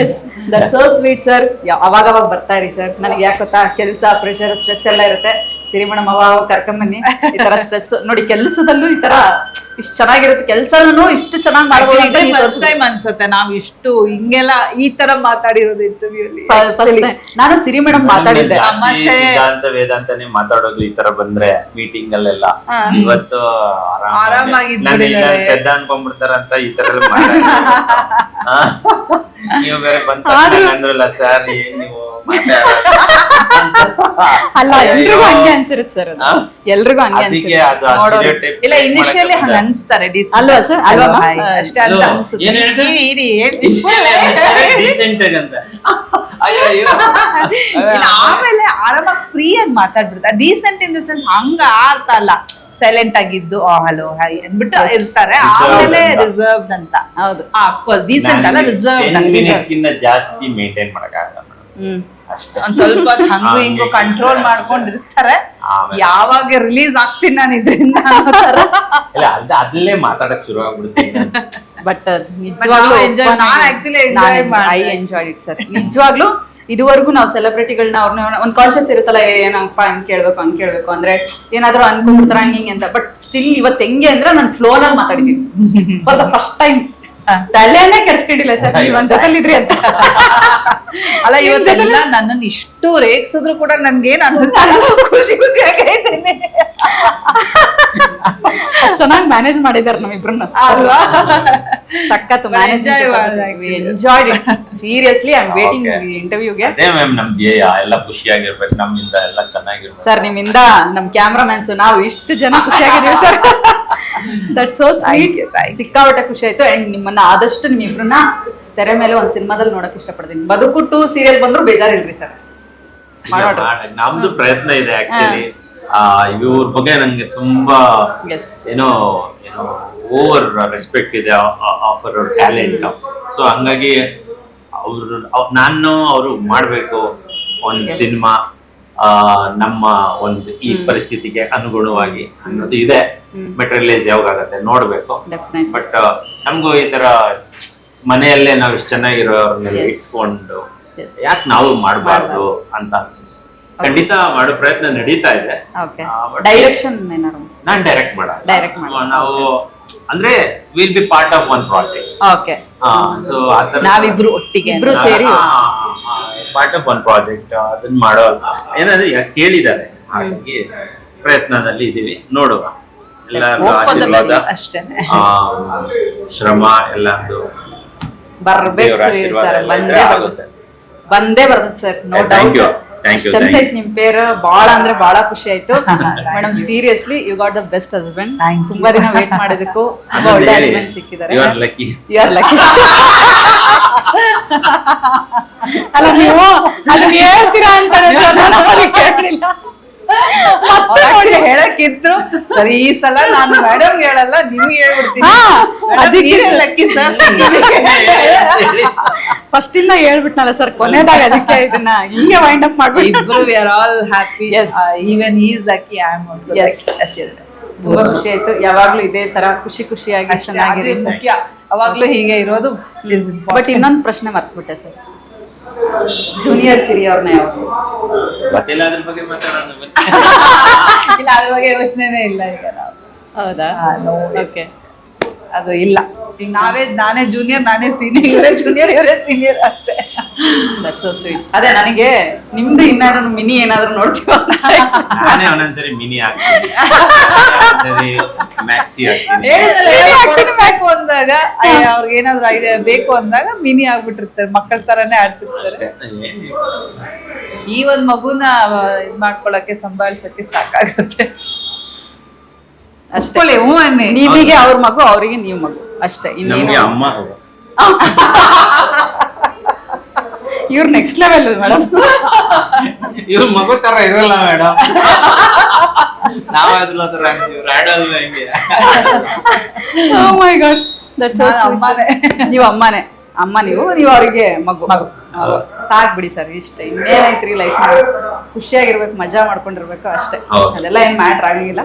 Yes that's so sweet sir. ಅವಾಗ ಬರ್ತಾ ಇರಿ ಸರ್. ನನಗೆ ಯಾಕೆ ಗೊತ್ತಾ, ಕೆಲಸ ಪ್ರೆಷರ್ ಸ್ಟ್ರೆಸ್ ಎಲ್ಲ ಇರುತ್ತೆ. ಸಿರಿ ಮೇಡಮ್ ಅವಾಗ ಕರ್ಕೊಂಬನ್ನಿ. ಈ ತರ ಸ್ಟ್ರೆಸ್ ನೋಡಿ, ಕೆಲಸದಲ್ಲೂ ಈ ತರ ಇಷ್ಟು ಚೆನ್ನಾಗಿರುತ್ತೆ, ಕೆಲಸನೂ ಇಷ್ಟು ಚೆನ್ನಾಗಿ ಮಾಡ್ಬೋದು. ಫಸ್ಟ್ ಟೈಮ್ ಅನ್ಸುತ್ತೆ ನಾವ್ ಇಷ್ಟು ಹಿಂಗೆಲ್ಲ ಈ ತರ ಮಾತಾಡಿರೋದು ಇಂಟರ್ವ್ಯೂ ಅಲ್ಲಿ. ನಾನು ಸಿರಿ ಮೇಡಮ್ ಮಾತಾಡಿದ್ದೆ. ಜಾಸ್ತಿ ಸಿದ್ಧಾಂತ ವೇದಾಂತನೇ ಮಾತಾಡೋದು ಈ ತರ ಬಂದ್ರೆ ಮೀಟಿಂಗ್ ಅಲ್ಲೆಲ್ಲ. ಇವತ್ತು ಆರಾಮಾಗಿ ಪೆದ್ದ ಅನ್ಕೊಂಡ್ಬಿಡ್ತಾರಂತ ಈ ತರ ನೀವು ಬೇರೆ ಬಂತ ಅಂದ್ರಲ್ಲ ಸರ್, ಏನ್ ನೀವು ಅಲ್ಲ ಎಲ್ರಿಗೂ ಹಂಗೆ ಅನ್ಸಿರುತ್ತೆ ಸರ್, ಎಲ್ರಿಗೂ ಹಂಗೆ ಅನ್ಸುತ್ತೆ. ಇಲ್ಲ ಇನಿಷಿಯಲಿ ಹಂಗ ಅನ್ಸ್ತಾರೆ ಅಲ್ವಾ ಸರ್? ಅಲ್ವಾ ಅಷ್ಟೇ ಅಂತ ಅನ್ಸುತ್ತೆ. ಆಮೇಲೆ ಆರಾಮಾಗಿ ಫ್ರೀ ಆಗಿ ಮಾತಾಡ್ಬಿಡ್ತಾರೆ. ಡೀಸೆಂಟ್ ಇನ್ ದ ಸೆನ್ಸ್ ಹಂಗ ಅರ್ಥ ಅಲ್ಲ, ಸೈಲೆಂಟ್ ಆಗಿದ್ದು ಹಲೋ ಹೈ ಅಂದ್ಬಿಟ್ಟು ಇರ್ತಾರೆ. ಆಮೇಲೆ ರಿಸರ್ವ್ಡ್ ಅಂತ. ಹೌದು, ಅಫ್ಕೋರ್ಸ್ ಡೀಸೆಂಟ್ ಅಲ್ಲ, ರಿಸರ್ವ್ಡ್ ಜಾಸ್ತಿ ಮೇಂಟೈನ್ ಮಾಡಕ್ಕಾಗಲ್ಲ. ಅಷ್ಟೇ, ಒಂದ್ ಸ್ವಲ್ಪ ಹಂಗು ಹಿಂಗು ಕಂಟ್ರೋಲ್ ಮಾಡ್ಕೊಂಡಿರ್ತಾರೆ. ಯಾವಾಗ ರಿಲೀಸ್ ಆಗ್ತೀನಿ ನಾನು ಇದರಿಂದ ಇಲ್ಲ, ಅಲ್ಲೇ ಮಾತಾಡಕ್ ಶುರು ಆಗ್ಬಿಡ್ತೀನಿ. ಬಟ್ ನಿಜವಾಗ್ಲೂ ಐ ಎಂಜಾಯ್ ಇಟ್ ಸರ್. ನಿಜವಾಗ್ಲೂ ಇದುವರೆಗೂ ನಾವು ಸೆಲೆಬ್ರಿಟಿಗಳನ್ನ ಅವ್ರನ್ನ ಒಂದು ಕಾನ್ಶಿಯಸ್ ಇರುತ್ತಲ್ಲ, ಏನಪ್ಪ ಹಂಗ್ ಕೇಳ್ಬೇಕು ಅಂದ್ರೆ ಏನಾದ್ರು ಅನ್ಕೊಂಡ್ಬಿಡ್ತಾರ ಹಂಗಿಂಗೆ ಅಂತ. ಬಟ್ ಸ್ಟಿಲ್ ಇವತ್ತು ಹೆಂಗೆ ಅಂದ್ರೆ ನಾನು ಫ್ಲೋನಲ್ಲಿ ಮಾತಾಡಿದ್ದೀನಿ ಫಾರ್ ದ ಫಸ್ಟ್ ಟೈಮ್. ತಲೆನೇ ಕೆಡ್ಸ್ಕೊಂಡಿಲ್ಲ ಸರ್, ನೀವು ಒಂದ್ ಜೊತೆಲಿದ್ರಿ ಅಂತ. ಅಲ್ಲ ಇವತ್ತೆಲ್ಲ ನನ್ನನ್ನು ಇಷ್ಟು ರೇಗ್ಸಿದ್ರು ಕೂಡ ನನ್ಗೇನ್ ಅನ್ನಿಸ್ತಾ ಖುಷಿ ಖುಷಿಯಾಗೈತೇನೆ. ಚೆನ್ನಾಗಿ ಮ್ಯಾನೇಜ್ ಮಾಡಿದಾರೆ ನಮ್ಮಿಬ್ರನ್ನ ಅಲ್ವಾ. ಸಖತ್ manage enjoyed it seriously. I am waiting ಇಂಟರ್ವ್ಯೂಗೆ. ಅದೇ ಮ್ಯಾಮ್ ನಮ್ ಧ್ಯೇಯ ಎಲ್ಲ ಖುಷಿಯಾಗಿರ್ಬೇಕು, ನಮ್ಮಿಂದ ಎಲ್ಲ ಚೆನ್ನಾಗಿರ್ಬೇಕು ಸರ್. ನಿಮ್ಮಿಂದ ನಮ್ ಕ್ಯಾಮ್ರಾಮನ್ಸ್ ನಾವು ಇಷ್ಟು ಜನ ಖುಷಿಯಾಗಿದ್ದೀವಿ ಸರ್. That's so sweet. ಸಿಕ್ಕಾಪಟ್ಟೆ ಖುಷಿ ಆಯ್ತು. ಅಂಡ್ ನಿಮ್ಮನ್ನ ಆದಷ್ಟು ನಿಮ್ಮಿಬ್ರನ್ನ ತೆರೆ ಮೇಲೆ ಒಂದ್ ಸಿನಿಮಾದಲ್ಲಿ ನೋಡಕ್ ಇಷ್ಟಪಡ್ತೀನಿ. ಬದುಕು 2 ಸೀರಿಯಲ್ ಬಂದ್ರು ಬೇಜಾರಿಲ್ರಿ ಸರ್, ಮಾಡೋಣ. ನಮ್ದು ಪ್ರಯತ್ನ ಇದೆ ಆಕ್ಚುಲಿ. ಇವ್ರ ಬಗ್ಗೆ ನಂಗೆ ತುಂಬಾ Yes. ಏನೋ ಓವರ್ ರೆಸ್ಪೆಕ್ಟ್ ಇದೆ ಆಫರ್ ಟ್ಯಾಲೆಂಟ್. ಸೊ ಹಂಗಾಗಿ ಅವರು ಮಾಡ್ಬೇಕು ಒಂದು ಸಿನಿಮಾ ನಮ್ಮ ಒಂದು ಈ ಪರಿಸ್ಥಿತಿಗೆ ಅನುಗುಣವಾಗಿ ಅನ್ನೋದು ಇದೆ. ಮೆಟೀರಿಯಲೈಸ್ ಯಾವಾಗ ಆಗತ್ತೆ ನೋಡ್ಬೇಕು. Definitely. ಬಟ್ ನಮಗೂ ಈ ತರ ಮನೆಯಲ್ಲೇ ನಾವು ಇಷ್ಟು ಚೆನ್ನಾಗಿರೋರ್ನೆಲ್ಲ ಇಟ್ಕೊಂಡು Yes. ಯಾಕೆ ನಾವು ಮಾಡಬಾರ್ದು ಅಂತ ಅನ್ಸುತ್ತೆ. ಖಂಡಿತ ಮಾಡೋ ಪ್ರಯತ್ನ ನಡೀತಾ ಇದೆ. ಓಕೆ ಡೈರೆಕ್ಷನ್ ಏನಾರು ನಾನ್ ಡೈರೆಕ್ಟ್ ಮಾಡಲ್ಲ. Direct ಮಾಡಲ್ಲ. ನಾವು ಅಂದ್ರೆ will be part of one project. Okay so ಆತರ ನಾವಿಬ್ರು ಒಟ್ಟಿಗೆ ಇಬ್ರು ಸೇರಿ ಪಾರ್ಟ್ ಆಫ್ ಒನ್ ಪ್ರಾಜೆಕ್ಟ್ ಅದನ್ನ ಮಾಡೋ ಏನಂದ್ರೆ ಕೇಳಿದ್ದಾರೆ, ಹಾಗಾಗಿ ಪ್ರಯತ್ನದಲ್ಲಿ ಇದೀವಿ. ನೋಡುವ ಎಲ್ಲರೂ ಆಶೀರ್ವಾದ ಅಷ್ಟೇನೆ. ಶ್ರಮ ಎಲ್ಲಾರ್ದು ಬರ್ಬೇಕು ದೇವ್ರ ಆಶೀರ್ವಾದ ಸರ್, ಎಲ್ಲ ಬಂದೇ ಇದ್ರೆ ಬರ್ತದೆ sir, no Thank you. Doubt. Thank you. ಚಂದ ಐತ್ ನಿಮ್ ಪೇರು, ಬಹಳ ಅಂದ್ರೆ ಬಹಳ ಖುಷಿ ಆಯ್ತು madam. Seriously you got the best husband. Thank you. ತುಂಬಾ ದಿನ ವೇಟ್ ಮಾಡಿದಕ್ಕೂ ತುಂಬಾ ಒಳ್ಳೆ ಹಸ್ಬೆಂಡ್ ಸಿಕ್ಕಿದ್ದಾರೆ. You are lucky. You are lucky. ಅಲ್ಲ ನೀವು ಅದನ್ನ ಹೇಳ್ತೀರಾ ಅಂತಾನೆ ಸರ್, ನಾನು ಅವ್ರಿಗೆ ಕೇಳಿಲ್ಲ. ಹೇಳಕ್ಕಿದ್ರು ಸರಿ, ಈ ಸಲ ನಾನು ಮೇಡಮ್ ಹೇಳಲ್ಲ, ನಿಮ್ಗೆ ಹೇಳ್ಬಿಡ್ತೀನಿ. ಅದಕ್ಕೆ ಲಕ್ಕಿ ಸರ್. ಫಸ್ಟ್ ಇಂದ ಹೇಳ್ಬಿಟ್ನಲ್ಲ ಸರ್, ಕೊನೆದಾಗ ಅದಕ್ಕೆ ಇದನ್ನ ಹಿಂಗೆ ವೈಂಡ್ ಅಪ್ ಮಾಡ್ಬಿಟ್ಟು ಇಬ್ರು we are all happy. Yes. Even he is lucky, I am also lucky. ತುಂಬಾ ಖುಷಿ ಆಯ್ತು. ಯಾವಾಗ್ಲೂ ಇದೇ ತರ ಖುಷಿಯಾಗಿ ಚೆನ್ನಾಗಿರಿ ಸರ್. ಮುಖ್ಯ, ಅವಾಗ್ಲೂ ಹೀಗೆ ಇರೋದು. ಬಟ್ ಇನ್ನೊಂದು ಪ್ರಶ್ನೆ ಮರ್ತ್ಬಿಟ್ಟೆ ಸರ್, ಜೂನಿಯರ್ ಸಿರಿ ಅವ್ರನ್ನ ಯಾವಾಗ? ಗೊತ್ತಿಲ್ಲ ಅದ್ರ ಬಗ್ಗೆ ಮಾತಾಡೋಣ. ಇಲ್ಲ, ಅದ್ರ ಬಗ್ಗೆ ಯೋಚನೆನೇ ಇಲ್ಲ ಈಗ ನಾವು. ಹೌದಾ? no. ಓಕೆ, ಅದು ಇಲ್ಲ. ಈಗ ನಾನೇ ಜೂನಿಯರ್, ನಾನೇ ಸೀನಿಯರ್, ಇವರೇ ಜೂನಿಯರ್, ಇವರೇ ಸೀನಿಯರ್ ಅಷ್ಟೇ. That's so sweet. ಅದೇ ನನಗೆ ನಿಮ್ದು ಇನ್ನಾರು ಮಿನಿ ಏನಾದ್ರು ನೋಡ್ತೀವ ನಾನೇ ಒಂದೊಂದ್ಸರಿ ಮಿನಿ ಆಗ್ತೀನಿ, ಒಂದೊಂದ್ಸರಿ ಮ್ಯಾಕ್ಸಿ ಆಗ್ತೀನಿ. ಬೇಕು ಅಂದಾಗ, ಅವ್ರಿಗೆ ಏನಾದ್ರು ಐಡಿಯಾ ಬೇಕು ಅಂದಾಗ ಮಿನಿ ಆಗ್ಬಿಟ್ಟಿರ್ತಾರೆ, ಮಕ್ಕಳ ತರಾನೇ ಆಡ್ತಿರ್ತಾರೆ. ಈ ಒಂದ್ ಮಗುನ ಇದ್ ಮಾಡ್ಕೊಳಕ್ಕೆ, ಸಂಭಾಳಿಸಕ್ಕೆ ಸಾಕಾಗುತ್ತೆ ಅಷ್ಟೇ. ಹ್ಞೂ ಅನ್ನಿ. ನೀವಿಗೆ ಅವ್ರ ಮಗು, ಅವರಿಗೆ ನೀವು ಮಗು ಅಷ್ಟೇ. ನಮ್ಗೆ ಇನ್ನೇನು ಅಮ್ಮ ಇವ್ರು ನೆಕ್ಸ್ಟ್ ಲೆವೆಲ್ ಮೇಡಮ್. ಇವ್ರ ಮಗು ತರ ಇರಲ್ಲ ಮೇಡಮ್. ನಾವಾದ್ರೂ ತರ ಇವ್ರು ಆಡೋದು ಹೆಂಗೆ? ಓ ಮೈ ಗಾಡ್, ದಟ್ಸ್ ಸೋ ನಾನು ಅಮ್ಮನೇ. ನೀವು ಅಮ್ಮನೇ, ಅಮ್ಮ ನೀವು ಅವರಿಗೆ ಮಗು. ಸಾಕ್ ಬಿಡಿ ಸರ್, ಇಷ್ಟ ಇನ್ನೇನೈತ್ರಿ ಲೈಫ್. ಖುಷಿಯಾಗಿರ್ಬೇಕು, ಮಜಾ ಮಾಡ್ಕೊಂಡಿರ್ಬೇಕು ಅಷ್ಟೇ. ಹೌದು. ಅದೆಲ್ಲ ಏನ್ ಮ್ಯಾಟ್ರ್ ಆಗಂಗಿಲ್ಲ.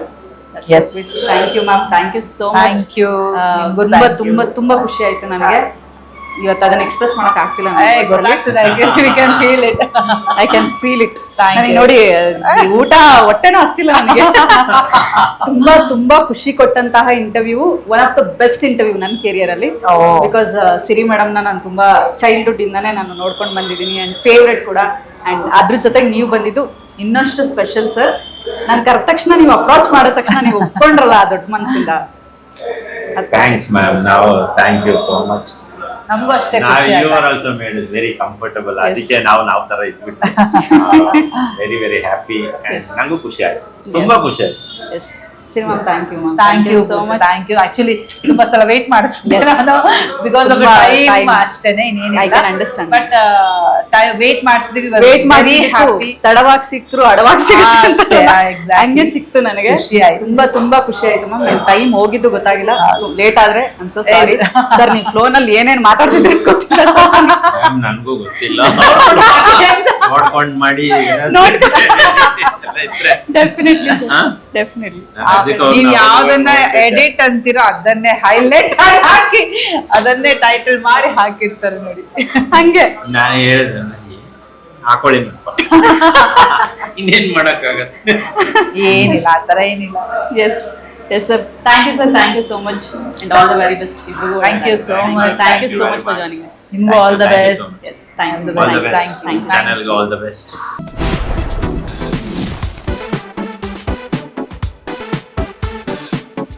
Yes. Thank you ma'am, thank you so much. Thank you. ನಿಮ್ಗೂ ತುಂಬಾ thank you. ತುಂಬಾ ತುಂಬಾ ಖುಷಿ ಆಯ್ತು ನನಗೆ. ಇವತ್ತು ಅದನ್ನ ಎಕ್ಸ್ಪ್ರೆಸ್ ಮಾಡಕ್ ಆಗ್ತಿಲ್ಲ ನನಗೆ. ಗೊತ್ತಾಗ್ತದೆ, we can feel it. I can feel it. Thank you. ನೋಡಿ, ಈ ಊಟ ಹೊಟ್ಟೆನೂ ಹಸ್ತಿಲ್ಲ ನನಗೆ. ತುಂಬಾ ತುಂಬಾ ಖುಷಿ ಕೊಟ್ಟಂತಹ interview, one of the best interview ನನ್ನ ಕೆರಿಯರ್ ಅಲ್ಲಿ. ಬಿಕಾಸ್ ಸಿರಿ ಮೇಡಮ್ ನಾನು ತುಂಬಾ ಚೈಲ್ಡ್ಹುಡ್ ಇಂದಾನೆ ನಾನು ನೋಡ್ಕೊಂಡು ಬಂದಿದ್ದೀನಿ, ಅಂಡ್ ಫೇವ್ರೆಟ್ ಕೂಡ. ಅಂಡ್ ಅದ್ರ ಜೊತೆಗೆ ನೀವು ಬಂದಿದ್ದು ಇನ್ನಷ್ಟು ಸ್ಪೆಷಲ್ ಸರ್. ನಾನು ಕರೆದ ತಕ್ಷಣ, ನೀವು ಅಪ್ರೋಚ್ ಮಾಡಿದ ತಕ್ಷಣ ನೀವು ಒಪ್ಕೊಂಡ್ರಲ್ಲ ಆ ದೊಡ್ಡ ಮನಸ್ಸಿಂದ. Thanks ma'am. ನಾವು ಥ್ಯಾಂಕ್ ಯು ಸೋ ಮಚ್. ನಮಗೂ ಅಷ್ಟೇ ನಾವು ಖುಷಿ ಯು ಆರ್ ಆಯ್ತು. Also made is very comfortable. ಅದಕ್ಕೆ ನಾವು ತರ ಇದ್ಬಿಟ್ಟು ವೆರಿ ವೆರಿ ಹ್ಯಾಪಿ. ನಂಗೂ ಖುಷಿ ಆಯ್ತು, ತುಂಬಾ ಖುಷಿ ಆಯ್ತು. Yes Siri ma'am, thank you ma'am. Thank you so much. Thank you. Actually ತುಂಬಾ ಸಲ ವೇಟ್ ಮಾಡಿಸ್ಬಿಟ್ಟೆ ನಾನು, ಬಿಕಾಸ್ ಆಫ್ ತುಂಬಾ ಟೈಮ್ time. ಅಷ್ಟೇನೆ, I can understand. But wait ಮಾಡಿಸಿದ್ವಿ, ವೇಟ್ ಮಾಡಿ ಹ್ಯಾಪಿ. ತಡವಾಗಿ ಸಿಕ್ಕರು ಅಡವಾಗಿ ಸಿಗುತ್ತೆ, ಹಂಗೆ ಸಿಕ್ತು ನನಗೆ. ಖುಷಿ ಆಯ್ತು. ತುಂಬಾ ತುಂಬಾ ಖುಷಿ ಆಯ್ತು ಮ್ಯಾಮ್. ನನ್ನ ಟೈಮ್ ಹೋಗಿದ್ದು ಗೊತ್ತಾಗಿಲ್ಲ, ಲೇಟ್ ಆದ್ರೆ I am so sorry sir. ನೀವು ಫ್ಲೋ ನಲ್ಲಿ ಏನೇನ್ ಮಾತಾಡ್ತಿದ್ರೆ ಗೊತ್ತಿಲ್ಲ ಮ್ಯಾಮ್, ನನಗೂ ಗೊತ್ತಿಲ್ಲ. ನೋಡ್ಕೊಂಡ್ ಮಾಡಿ ಡೆಫಿನೆಟ್ಲಿ ಡೆಫಿನೆಟ್ಲಿ. ನೀವ್ ಯಾವ್ದನ್ನ ಎಡಿಟ್ ಅಂತೀರೋ ಅದನ್ನೇ ಹೈಲೈಟ್ ಹಾಕಿ, ಅದನ್ನೇ ಟೈಟಲ್ ಮಾಡಿ ಹಾಕಿರ್ತಾರೆ ನೋಡಿ. ಹಂಗೆ ನಾನು ಹೇಳಿದೆ ಹಾಕೊಳ್ಳಿ ಇನ್ನೇನ್ ಮಾಡಕ್ಕಾಗತ್ತೆ. ಏನಿಲ್ಲ, ಆತರ ಏನಿಲ್ಲ. Yes yes sir, thank you sir, thank you so much and all the very best. Thank you so much. Thank you so much for joining. ನಿಮ್ಗೂ all the best. Yes, thank you. All the best. Thank you. Channel all the best.